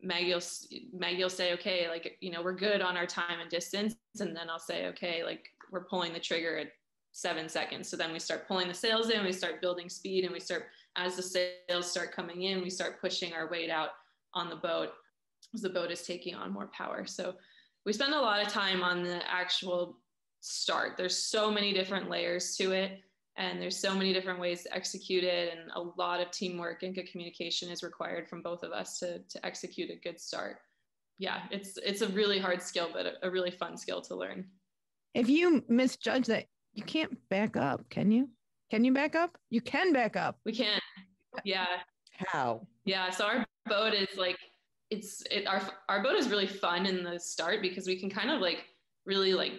Maggie will say, okay, like, you know, we're good on our time and distance. And then I'll say, okay, like we're pulling the trigger at 7 seconds. So then we start pulling the sails in, we start building speed, and we start, as the sails start coming in, we start pushing our weight out on the boat as the boat is taking on more power. So we spend a lot of time on the actual start. There's so many different layers to it. And there's so many different ways to execute it. And a lot of teamwork and good communication is required from both of us to execute a good start. Yeah, it's a really hard skill, but a really fun skill to learn. If you misjudge that, you can't back up, can you? Can you back up? You can back up. We can. Yeah. How? Yeah. So our boat is like, our boat is really fun in the start because we can kind of like really like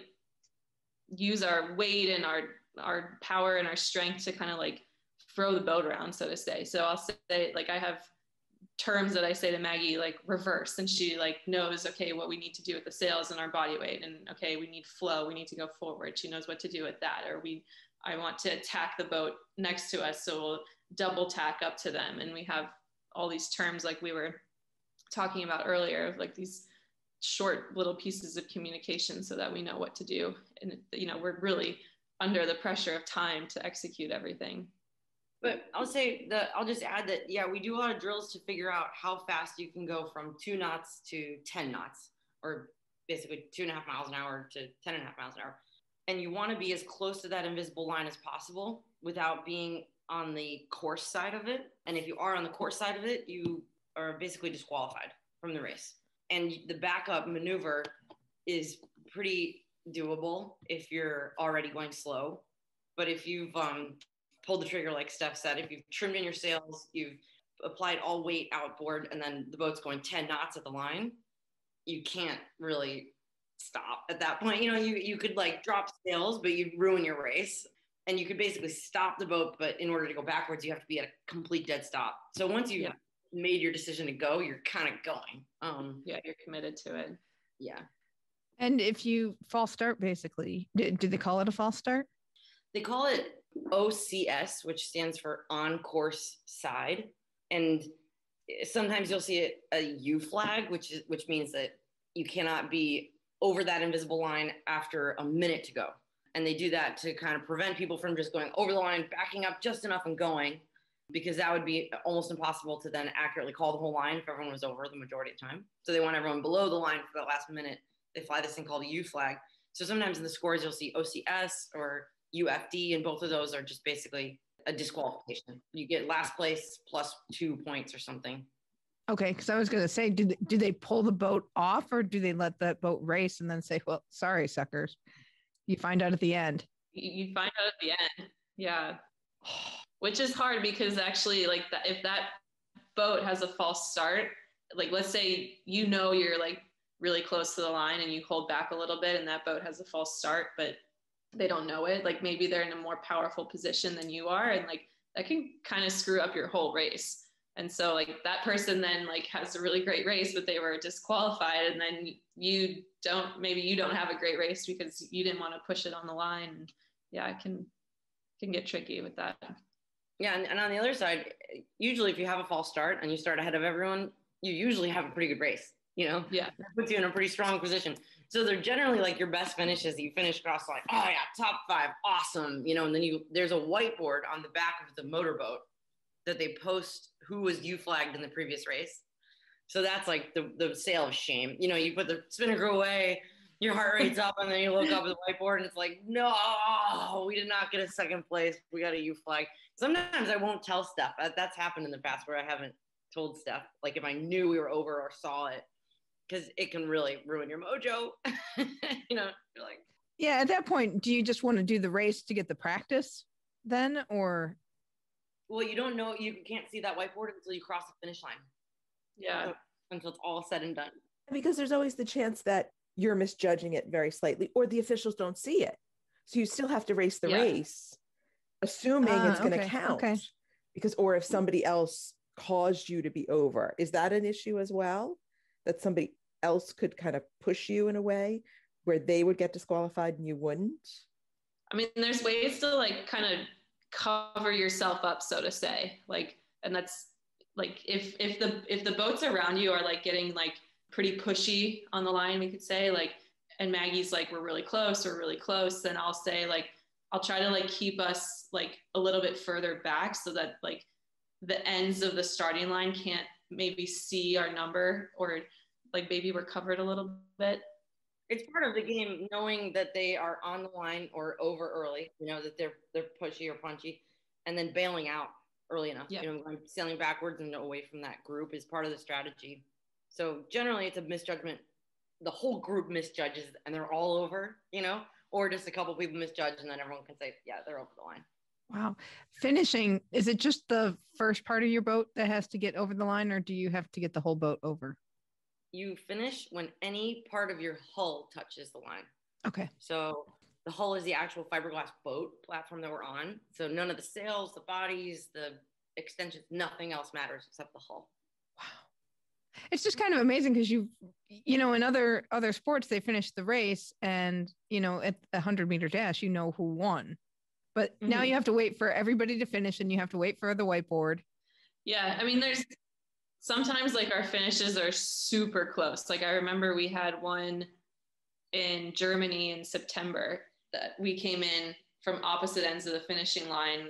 use our weight and our power and our strength to kind of like throw the boat around, so to say. So I'll say, like, I have terms that I say to Maggie, like reverse, and she like knows, okay, what we need to do with the sails and our body weight, and okay, we need flow, we need to go forward. She knows what to do with that. Or I want to attack the boat next to us, so we'll double tack up to them. And we have all these terms like we were talking about earlier, of like these short little pieces of communication so that we know what to do. And, you know, we're really under the pressure of time to execute everything. But I'll just add that, yeah, we do a lot of drills to figure out how fast you can go from 2 knots to 10 knots, or basically 2.5 miles an hour to 10.5 miles an hour. And you want to be as close to that invisible line as possible without being on the course side of it. And if you are on the course side of it, you are basically disqualified from the race. And the backup maneuver is pretty doable if you're already going slow. But if you've pulled the trigger, like Steph said, if you've trimmed in your sails, you've applied all weight outboard, and then the boat's going 10 knots at the line, you can't really stop at that point. You know, you could like drop sails, but you'd ruin your race. And you could basically stop the boat, but in order to go backwards, you have to be at a complete dead stop. So once you've made your decision to go, you're kind of going. Yeah, you're committed to it. Yeah. And if you false start, basically, did they call it a false start? They call it OCS, which stands for on course side. And sometimes you'll see a U flag, which means that you cannot be over that invisible line after a minute to go. And they do that to kind of prevent people from just going over the line, backing up just enough and going, because that would be almost impossible to then accurately call the whole line if everyone was over the majority of the time. So they want everyone below the line for that last minute. They fly this thing called a U flag. So sometimes in the scores, you'll see OCS or UFD, and both of those are just basically a disqualification. You get last place plus 2 points or something. Okay, because I was going to say, do they pull the boat off, or do they let that boat race and then say, well, sorry, suckers? You find out at the end. You find out at the end. Yeah. Which is hard because actually, like, if that boat has a false start, like, let's say, you're like really close to the line and you hold back a little bit and that boat has a false start, but they don't know it. Like, maybe they're in a more powerful position than you are. And like, that can kind of screw up your whole race. And so like that person then like has a really great race, but they were disqualified. And then you don't have a great race because you didn't want to push it on the line. And yeah, it can get tricky with that. Yeah. And on the other side, usually if you have a false start and you start ahead of everyone, you usually have a pretty good race, Yeah. That puts you in a pretty strong position. So they're generally like your best finishes. You finish across like, oh yeah, top 5, awesome. And then there's a whiteboard on the back of the motorboat that they post who was U flagged in the previous race. So that's like the sale of shame. You put the spinnaker away, your heart rate's up, and then you look up at the whiteboard and it's like, no, we did not get a second place. We got a U flag. Sometimes I won't tell Steph. That's happened in the past where I haven't told Steph, like if I knew we were over or saw it, because it can really ruin your mojo. You're like, yeah, at that point, do you just want to do the race to get the practice then, or? Well, you don't know, you can't see that whiteboard until you cross the finish line. Yeah. Until it's all said and done. Because there's always the chance that you're misjudging it very slightly, or the officials don't see it. So you still have to race the race, assuming it's going to count. Okay. Or if somebody else caused you to be over. Is that an issue as well? That somebody else could kind of push you in a way where they would get disqualified and you wouldn't? I mean, there's ways to like kind of cover yourself up, so to say, like, and that's like if the boats around you are like getting like pretty pushy on the line, we could say, like, and Maggie's like, we're really close, then I'll say like, I'll try to like keep us like a little bit further back so that like the ends of the starting line can't maybe see our number, or like maybe we're covered a little bit. It's part of the game, knowing that they are on the line or over early, that they're pushy or punchy, and then bailing out early enough. Yep. Sailing backwards and away from that group is part of the strategy. So generally it's a misjudgment. The whole group misjudges and they're all over, or just a couple people misjudge and then everyone can say, yeah, they're over the line. Wow. Finishing, is it just the first part of your boat that has to get over the line, or do you have to get the whole boat over? You finish when any part of your hull touches the line. Okay. So the hull is the actual fiberglass boat platform that we're on. So none of the sails, the bodies, the extensions, nothing else matters except the hull. Wow. It's just kind of amazing because in other sports, they finish the race and, at the 100-meter dash, who won. But now you have to wait for everybody to finish and you have to wait for the whiteboard. Yeah. I mean, there's sometimes like our finishes are super close. Like I remember we had one in Germany in September that we came in from opposite ends of the finishing line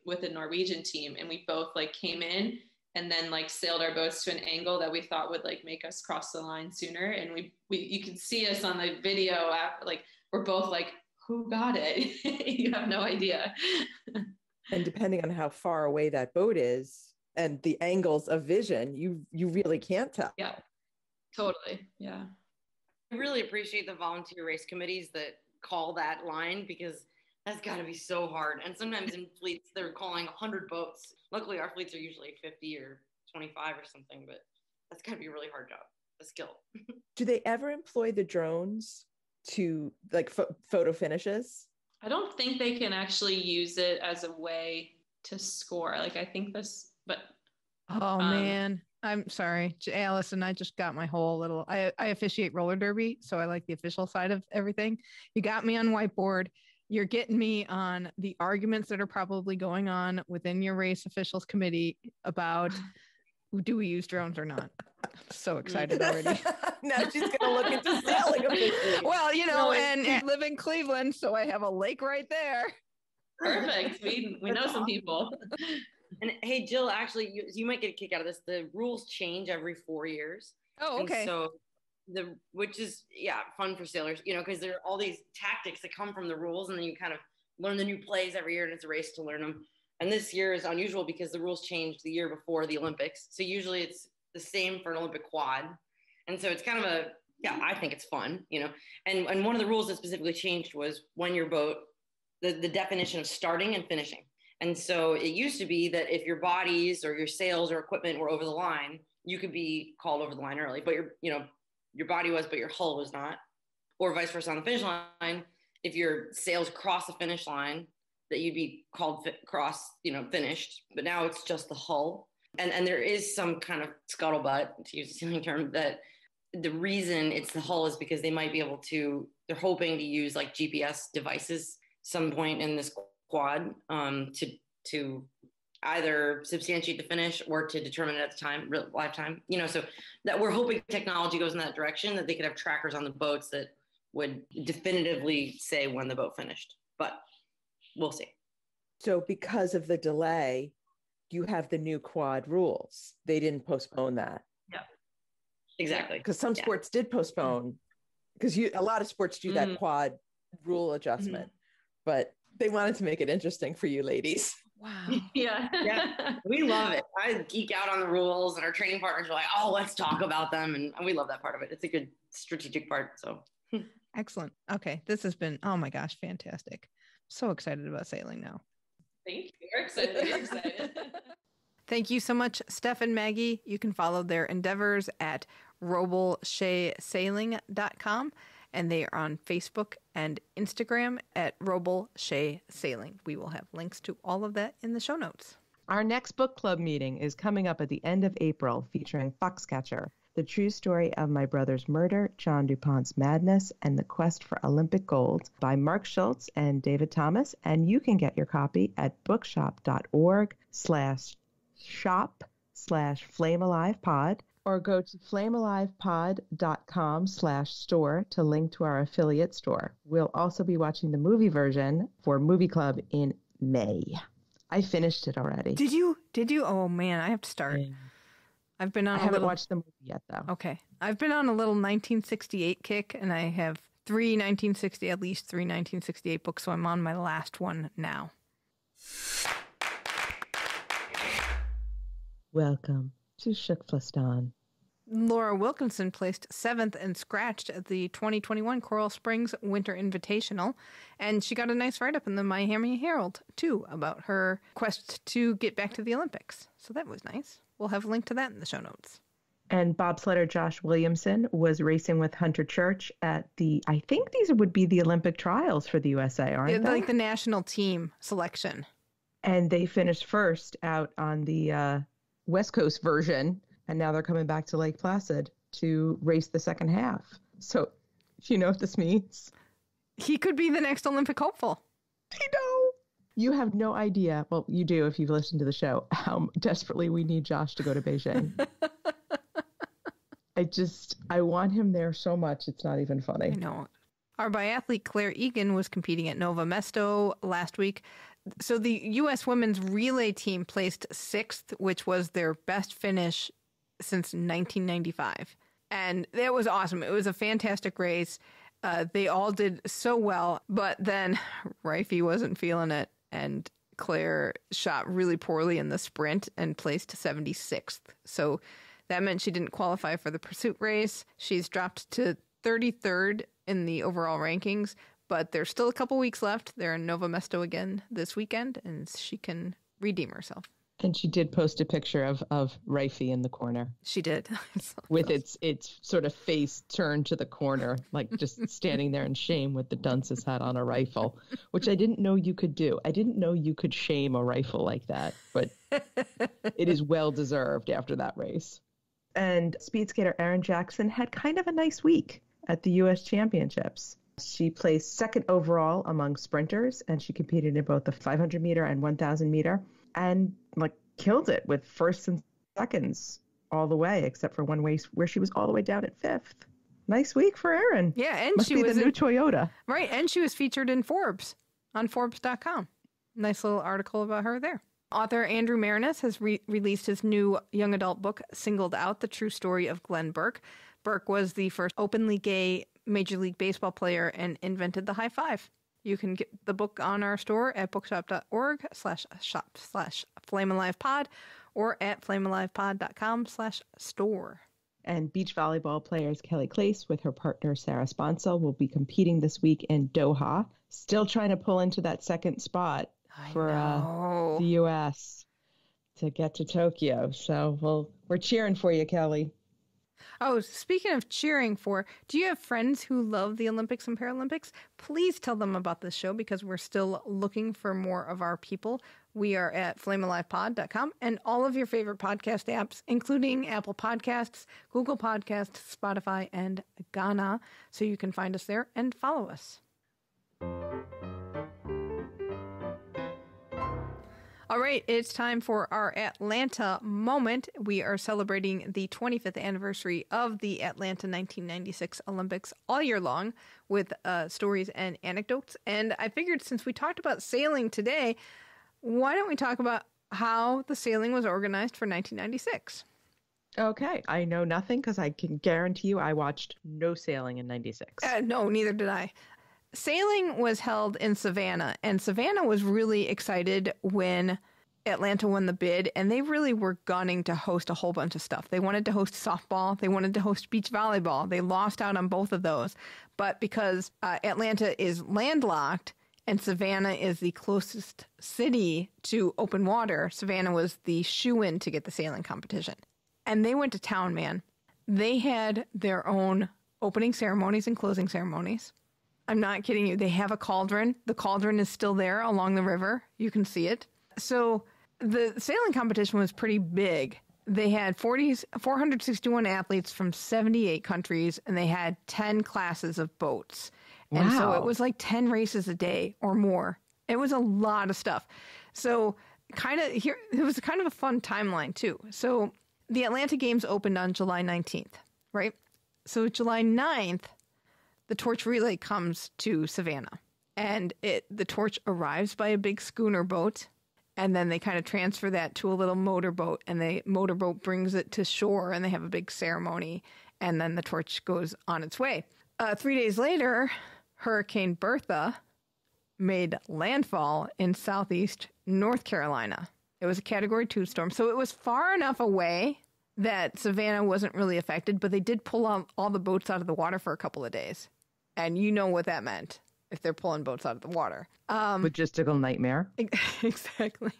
with a Norwegian team. And we both like came in and then like sailed our boats to an angle that we thought would like make us cross the line sooner. And you can see us on the video after, like, we're both like, who got it? You have no idea. And depending on how far away that boat is and the angles of vision, you really can't tell. Yeah, totally. Yeah. I really appreciate the volunteer race committees that call that line, because that's got to be so hard. And sometimes in fleets, they're calling 100 boats. Luckily, our fleets are usually 50 or 25 or something, but that's got to be a really hard job, a skill. Do they ever employ the drones to like photo finishes? I don't think they can actually use it as a way to score. Like I think this, but oh man, I'm sorry, Allison. I just got my whole little. I officiate roller derby, so I like the official side of everything. You got me on whiteboard. You're getting me on the arguments that are probably going on within your race officials committee about do we use drones or not. I'm so excited already. Now she's going to look into sailing officially. Well, and I live in Cleveland, so I have a lake right there. Perfect. We know some people. And hey, Jill, actually, you might get a kick out of this. The rules change every 4 years. Oh, okay. And so which is fun for sailors, because there are all these tactics that come from the rules, and then you kind of learn the new plays every year, and it's a race to learn them. And this year is unusual because the rules changed the year before the Olympics. So usually it's the same for an Olympic quad. And so it's kind of I think it's fun, and one of the rules that specifically changed was when your boat, the definition of starting and finishing. And so it used to be that if your bodies or your sails or equipment were over the line, you could be called over the line early, but your body was, but your hull was not, or vice versa on the finish line. If your sails cross the finish line, that you'd be called finished, but now it's just the hull. And there is some kind of scuttlebutt, to use a sailing term, that the reason it's the hull is because they might be able to, they're hoping to use like GPS devices some point in this quad to either substantiate the finish or to determine it at the time, lifetime, so that we're hoping technology goes in that direction, that they could have trackers on the boats that would definitively say when the boat finished, but we'll see. So because of the delay, you have the new quad rules. They didn't postpone that. Yeah, exactly. Because some sports did postpone, because a lot of sports do that quad rule adjustment, but they wanted to make it interesting for you ladies. Wow. Yeah. We love it. I geek out on the rules, and our training partners are like, oh, let's talk about them. And we love that part of it. It's a good strategic part. So excellent. Okay. This has been, oh my gosh, fantastic. So excited about sailing now. Thank you. We're excited. Thank you so much, Steph and Maggie. You can follow their endeavors at roblesheasailing.com, and they are on Facebook and Instagram at Roble Shea Sailing. We will have links to all of that in the show notes. Our next book club meeting is coming up at the end of April, featuring Foxcatcher, the true story of my brother's murder, John DuPont's madness, and the quest for Olympic gold, by Mark Schultz and David Thomas. And you can get your copy at bookshop.org/shop/flamealivepod, or go to flamealivepod.com/store to link to our affiliate store. We'll also be watching the movie version for Movie Club in May. I finished it already. Did you? Oh man, I have to start. I haven't watched the movie yet, though. Okay. I've been on a little 1968 kick, and I have at least three 1968 books, so I'm on my last one now. Welcome to TKFLASTAN. Laura Wilkinson placed 7th and scratched at the 2021 Coral Springs Winter Invitational, and she got a nice write-up in the Miami Herald, too, about her quest to get back to the Olympics. So that was nice. We'll have a link to that in the show notes. And bobsledder Josh Williamson was racing with Hunter Church at I think these would be the Olympic trials for the USA, aren't they? Like the national team selection. And they finished first out on the West Coast version, and now they're coming back to Lake Placid to race the second half. So, you know what this means? He could be the next Olympic hopeful. I know. You have no idea. Well, you do if you've listened to the show, how desperately we need Josh to go to Beijing. I want him there so much, it's not even funny. I know. Our biathlete Claire Egan was competing at Nova Mesto last week. So the U.S. women's relay team placed 6th, which was their best finish since 1995. And that was awesome. It was a fantastic race. They all did so well, but then Rifey wasn't feeling it, and Claire shot really poorly in the sprint and placed 76th. So that meant she didn't qualify for the pursuit race. She's dropped to 33rd in the overall rankings, but there's still a couple weeks left. They're in Nova Mesto again this weekend, and she can redeem herself. And she did post a picture of Rifey in the corner. She did. With its sort of face turned to the corner, like just standing there in shame with the dunce's hat on a rifle, which I didn't know you could do. I didn't know you could shame a rifle like that, but it is well deserved after that race. And speed skater Erin Jackson had kind of a nice week at the U.S. Championships. She placed second overall among sprinters, and she competed in both the 500 meter and 1,000 meter, and killed it with firsts and seconds all the way, except for one race where she was all the way down at fifth. Nice week for Erin. Yeah, and Must she be was the new Toyota. Right, and she was featured in Forbes on Forbes.com. Nice little article about her there. Author Andrew Marinus has released his new young adult book, Singled Out, The True Story of Glenn Burke. Burke was the first openly gay Major League Baseball player and invented the high five. You can get the book on our store at bookshop.org/shop/flamealivepod or at flamealivepod.com/store. And beach volleyball players Kelly Clace with her partner Sarah Sponsel will be competing this week in Doha. Still trying to pull into that second spot for the U.S. to get to Tokyo. So we're cheering for you, Kelly. Oh, speaking of cheering for, do you have friends who love the Olympics and Paralympics? Please tell them about this show because we're still looking for more of our people. We are at flamealivepod.com and all of your favorite podcast apps, including Apple Podcasts, Google Podcasts, Spotify, and Ghana. So you can find us there and follow us. All right, it's time for our Atlanta moment. We are celebrating the 25th anniversary of the Atlanta 1996 Olympics all year long with stories and anecdotes. And I figured since we talked about sailing today, why don't we talk about how the sailing was organized for 1996? Okay, I know nothing because I can guarantee you I watched no sailing in 96. No, neither did I. Sailing was held in Savannah, and Savannah was really excited when Atlanta won the bid, and they really were gunning to host a whole bunch of stuff. They wanted to host softball. They wanted to host beach volleyball. They lost out on both of those. But because Atlanta is landlocked and Savannah is the closest city to open water, Savannah was the shoo-in to get the sailing competition. And they went to town, man. They had their own opening ceremonies and closing ceremonies. I'm not kidding you. They have a cauldron. The cauldron is still there along the river. You can see it. So the sailing competition was pretty big. They had 461 athletes from 78 countries, and they had 10 classes of boats. Wow. And so it was like 10 races a day or more. It was a lot of stuff. So it was kind of a fun timeline too. So the Atlanta Games opened on July 19th, right? So July 9th, the torch relay comes to Savannah, and the torch arrives by a big schooner boat, and then they kind of transfer that to a little motorboat, and the motorboat brings it to shore, and they have a big ceremony, and then the torch goes on its way. 3 days later, Hurricane Bertha made landfall in southeast North Carolina. It was a Category 2 storm, so it was far enough away that Savannah wasn't really affected, but they did pull all the boats out of the water for a couple of days. And you know what that meant if they're pulling boats out of the water. Logistical nightmare. Exactly.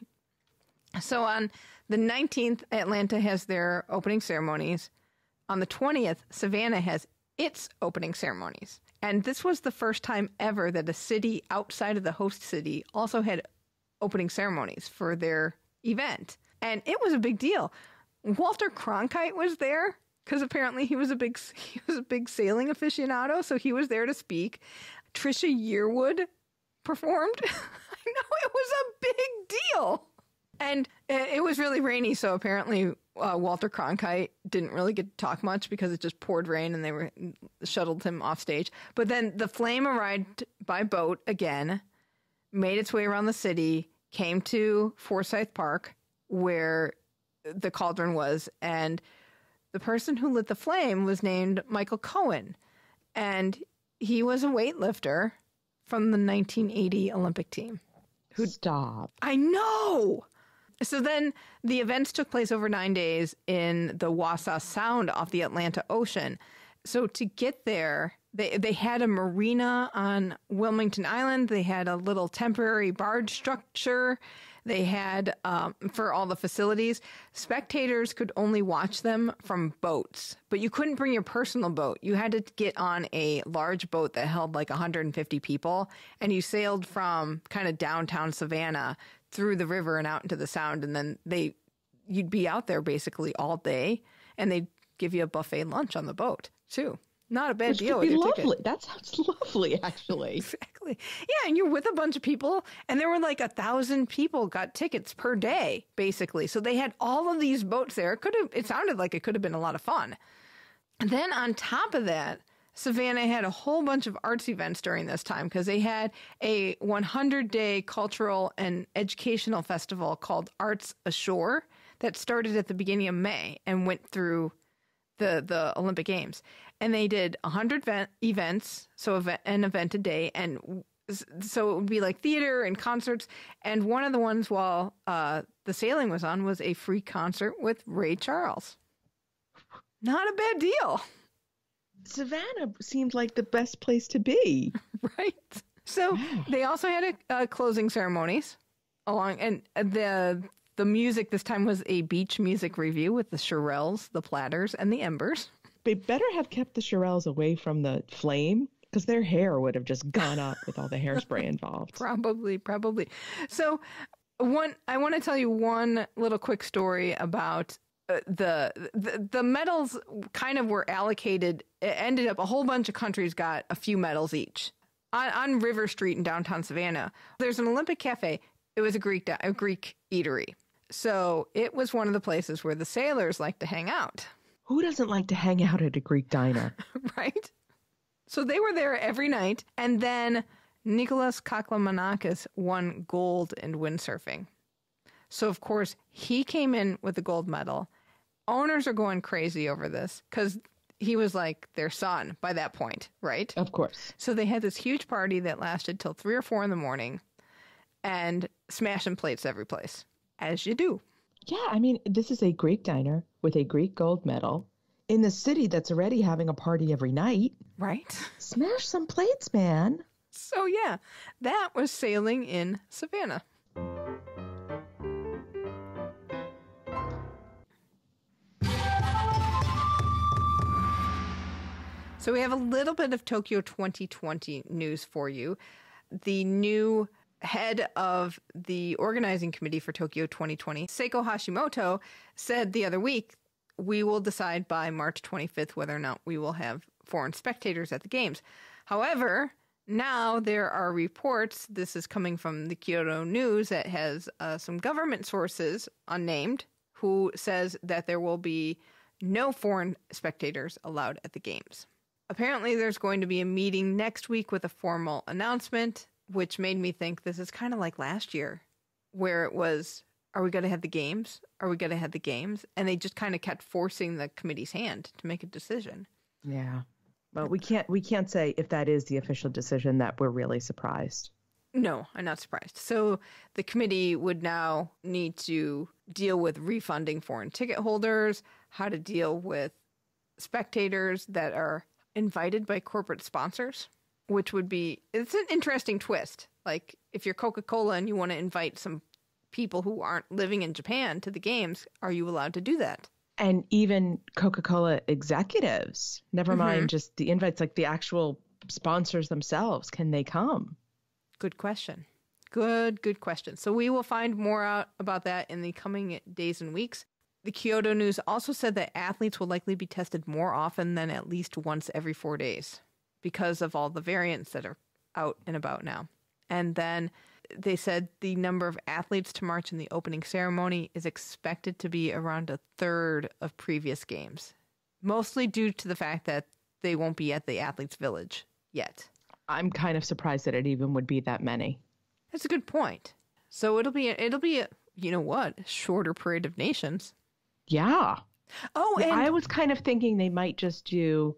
So on the 19th, Atlanta has their opening ceremonies. On the 20th, Savannah has its opening ceremonies. And this was the first time ever that a city outside of the host city also had opening ceremonies for their event. And it was a big deal. Walter Cronkite was there because apparently he was a big sailing aficionado, so he was there to speak. Trisha Yearwood performed. I know, it was a big deal. And it was really rainy, so apparently Walter Cronkite didn't really get to talk much because it just poured rain and they shuttled him off stage. But then the flame arrived by boat again, made its way around the city, came to Forsyth Park where the cauldron was, and the person who lit the flame was named Michael Cohen, and he was a weightlifter from the 1980 Olympic team. Stop. I know! So then the events took place over 9 days in the Wausau Sound off the Atlanta Ocean. So to get there, they had a marina on Wilmington Island. They had a little temporary barge structure. They had, for all the facilities, spectators could only watch them from boats, but you couldn't bring your personal boat. You had to get on a large boat that held like 150 people, and you sailed from kind of downtown Savannah through the river and out into the Sound, and then you'd be out there basically all day, and they'd give you a buffet lunch on the boat, too. Not a bad Which deal. Could be with your lovely. ticket. That sounds lovely, actually. Exactly. Yeah, and you're with a bunch of people, and there were like 1,000 people got tickets per day, basically. So they had all of these boats there. It sounded like it could have been a lot of fun. And then on top of that, Savannah had a whole bunch of arts events during this time because they had a 100-day cultural and educational festival called Arts Ashore that started at the beginning of May and went through the Olympic Games. And they did 100 events, so an event a day, and so it would be like theater and concerts. And one of the ones while the sailing was on was a free concert with Ray Charles. Not a bad deal. Savannah seemed like the best place to be. Right. So they also had a closing ceremonies and the music this time was a beach music review with the Shirelles, the Platters, and the Embers. They better have kept the Shirelles away from the flame because their hair would have just gone up with all the hairspray involved. Probably. So I want to tell you one little quick story about the medals kind of were allocated. It ended up a whole bunch of countries got a few medals each. On River Street in downtown Savannah, there's an Olympic cafe. It was a Greek eatery. So it was one of the places where the sailors like to hang out. Who doesn't like to hang out at a Greek diner? Right? So they were there every night. And then Nicholas Kaklamanakis won gold in windsurfing. So, of course, he came in with the gold medal. Owners are going crazy over this because he was like their son by that point, right? Of course. So they had this huge party that lasted till 3 or 4 in the morning and smashing plates every place, as you do. Yeah, I mean, this is a Greek diner with a Greek gold medal in the city that's already having a party every night. Right. Smash some plates, man. So, yeah, that was sailing in Savannah. So we have a little bit of Tokyo 2020 news for you. The new head of the organizing committee for Tokyo 2020, Seiko Hashimoto, said the other week, we will decide by March 25th whether or not we will have foreign spectators at the games. However, now there are reports, this is coming from the Kyoto News, that has some government sources, unnamed, who says that there will be no foreign spectators allowed at the games. Apparently, there's going to be a meeting next week with a formal announcement, which made me think this is kind of like last year, where it was, are we going to have the games? Are we going to have the games? And they just kind of kept forcing the committee's hand to make a decision. Yeah. Well, we can't say if that is the official decision that we're really surprised. No, I'm not surprised. So the committee would now need to deal with refunding foreign ticket holders, how to deal with spectators that are invited by corporate sponsors, which would be, it's an interesting twist. Like if you're Coca-Cola and you want to invite some people who aren't living in Japan to the games, are you allowed to do that? And even Coca-Cola executives, never mind just the invites, like the actual sponsors themselves, can they come? Good question. Good question. So we will find more out about that in the coming days and weeks. The Kyoto News also said that athletes will likely be tested more often than at least once every 4 days because of all the variants that are out and about now. And then they said the number of athletes to march in the opening ceremony is expected to be around 1/3 of previous games, mostly due to the fact that they won't be at the Athletes' Village yet. I'm kind of surprised that it even would be that many. That's a good point. So it'll be a, you know what, shorter parade of nations. Yeah. Oh, and I was kind of thinking they might just do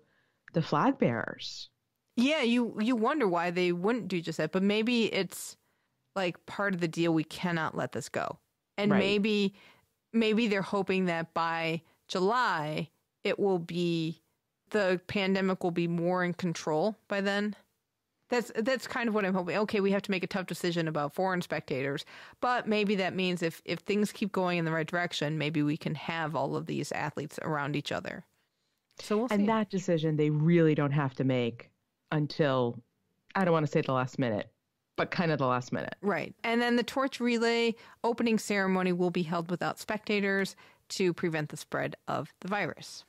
the flag bearers. Yeah, you wonder why they wouldn't do just that, but maybe it's like part of the deal. We cannot let this go, and Right. maybe they're hoping that by July the pandemic will be more in control by then. That's kind of what I'm hoping. Okay, we have to make a tough decision about foreign spectators, but maybe that means if things keep going in the right direction, maybe we can have all of these athletes around each other. So we'll see. And that decision they really don't have to make until, I don't want to say the last minute, but kind of the last minute. Right. And then the torch relay opening ceremony will be held without spectators to prevent the spread of the virus.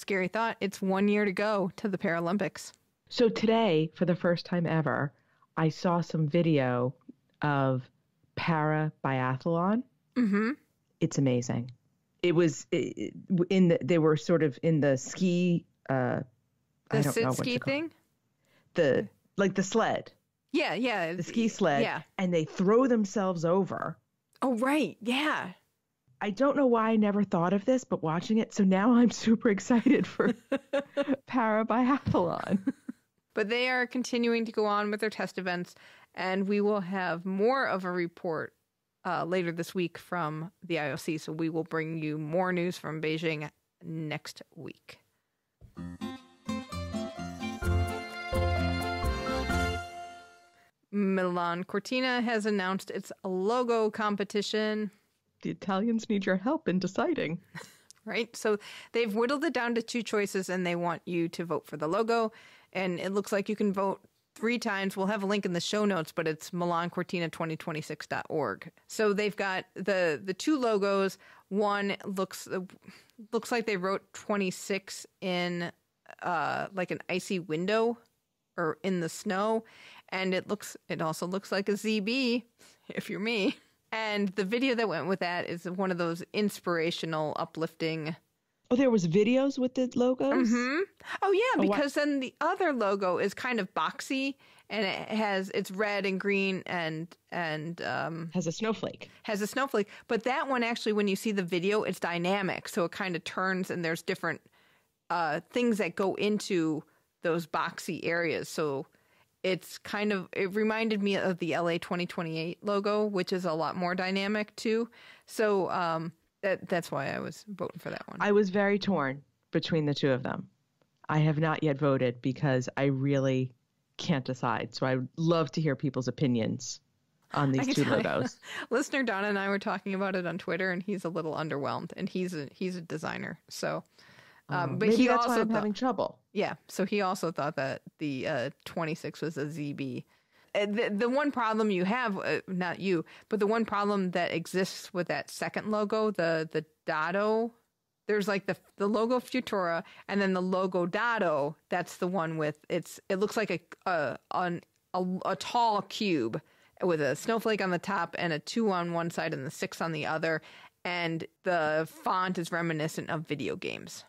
Scary thought. It's 1 year to go to the Paralympics. So today, for the first time ever, I saw some video of para biathlon. Mm-hmm. It's amazing. It was they were sort of in the ski. The sit ski thing. The sled. Yeah. The ski sled. Yeah. And they throw themselves over. Oh right. Yeah. I don't know why I never thought of this, but watching it, so now I'm super excited for para biathlon. But they are continuing to go on with their test events, and we will have more of a report later this week from the IOC. So we will bring you more news from Beijing next week. Milan Cortina has announced its logo competition. The Italians need your help in deciding. Right? So they've whittled it down to 2 choices, and they want you to vote for the logo. And it looks like you can vote 3 times. We'll have a link in the show notes, but it's milancortina2026.org. So they've got the 2 logos. One looks like they wrote 26 in like an icy window or in the snow. And it also looks like a ZB, if you're me. And the video that went with that is one of those inspirational, uplifting. Oh, there was videos with the logos? Mm-hmm. Oh, yeah, because then the other logo is kind of boxy, and it's red and green and has a snowflake. But that one, actually, when you see the video, it's dynamic. So it kind of turns, and there's different things that go into those boxy areas. So it reminded me of the LA 2028 logo, which is a lot more dynamic too. So that's why I was voting for that one. I was very torn between the 2 of them. I have not yet voted because I really can't decide. So I would love to hear people's opinions on these 2 logos. Listener Donna and I were talking about it on Twitter, and he's a little underwhelmed, and he's a designer. So, but maybe that's why I'm having trouble. Yeah, so he also thought that the 26 was a ZB. The one problem you have, not you, but the one problem that exists with that second logo, the Dado, there's like the logo Futura, and then the logo Dado. That's the one with it looks like a tall cube with a snowflake on the top and a 2 on one side and the 6 on the other, and the font is reminiscent of video games.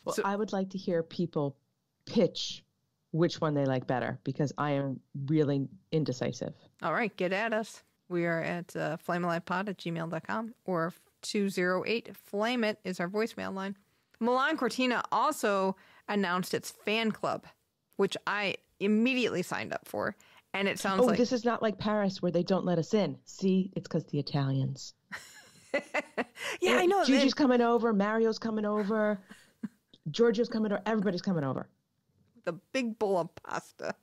Well, I would like to hear people pitch which one they like better, because I am really indecisive. All right, get at us. We are at flamealivepod@gmail.com, or 208-FLAME-IT is our voicemail line. Milan Cortina also announced its fan club, which I immediately signed up for. And it sounds like... this is not like Paris where they don't let us in. See, it's because the Italians. Yeah, I know. Gigi's coming over. Mario's coming over. Giorgio's coming over. Everybody's coming over. The big bowl of pasta.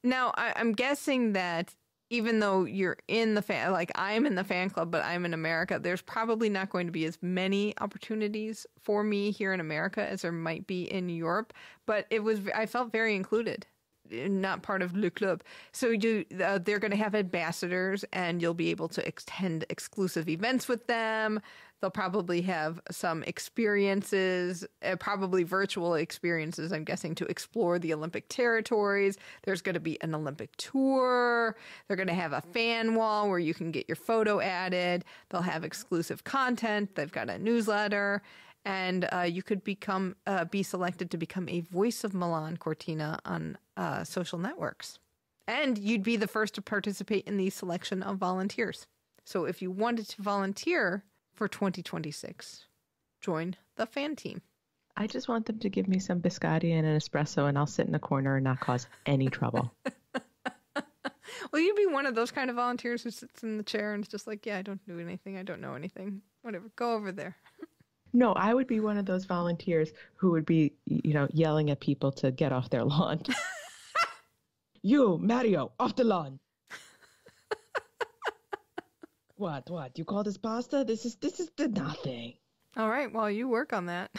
Now, I'm guessing that even though you're in the fan, like I'm in the fan club, but I'm in America, there's probably not going to be as many opportunities for me here in America as there might be in Europe. But I felt very included, not part of Le Club. So they're going to have ambassadors, and you'll be able to attend exclusive events with them. They'll probably have some experiences, probably virtual experiences, I'm guessing, to explore the Olympic territories. There's going to be an Olympic tour. They're going to have a fan wall where you can get your photo added. They'll have exclusive content. They've got a newsletter. And you could be selected to become a voice of Milan Cortina on social networks. And you'd be the first to participate in the selection of volunteers. So if you wanted to volunteer for 2026, join the fan team. I just want them to give me some biscotti and an espresso, and I'll sit in a corner and not cause any trouble. Well, you'd be one of those kind of volunteers who sits in the chair and is just like, yeah, I don't do anything. I don't know anything. Whatever. Go over there. No, I would be one of those volunteers who would be, yelling at people to get off their lawn. You, Mario, off the lawn. What? You call this pasta? This is the nothing. All right, well, you work on that.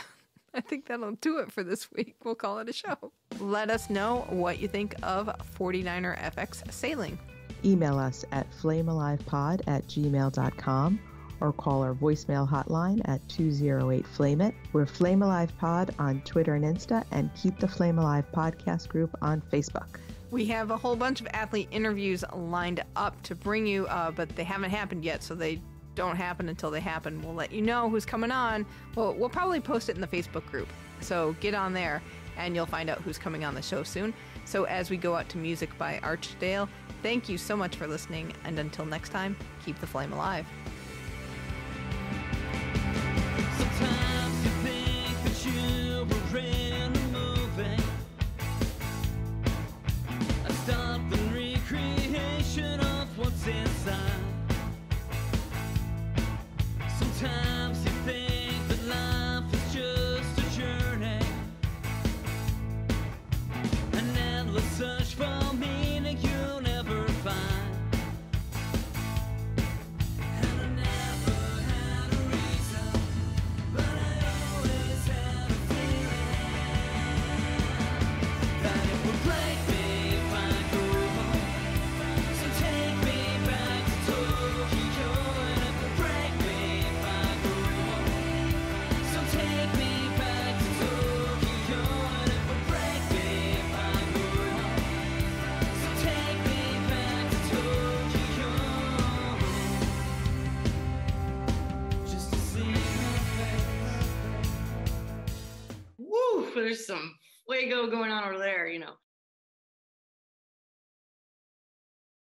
I think that'll do it for this week. We'll call it a show. Let us know what you think of 49er FX sailing. Email us at flamealivepod@gmail.com or call our voicemail hotline at 208-FLAME-IT. We're Flame Alive Pod on Twitter and Insta, and Keep the Flame Alive podcast group on Facebook. We have a whole bunch of athlete interviews lined up to bring you, but they haven't happened yet, so they don't happen until they happen. We'll let you know who's coming on. We'll probably post it in the Facebook group, so get on there and you'll find out who's coming on the show soon. So as we go out to music by Archdale, thank you so much for listening, and until next time, keep the flame alive. Sometimes you think that you were in a movie, a stopping recreation of what's inside. Sometimes you think that life is just a journey, an endless search for meaning you'll never find. And I never had a reason, but I always had a feeling that it would break me if I go home. So take me back to Tokyo, and it would break me if I go home. So take me back to Tokyo, and it would break me if I go home. So take me back to Tokyo, just to see your face. Woo! There's some fuego going on over there, you know.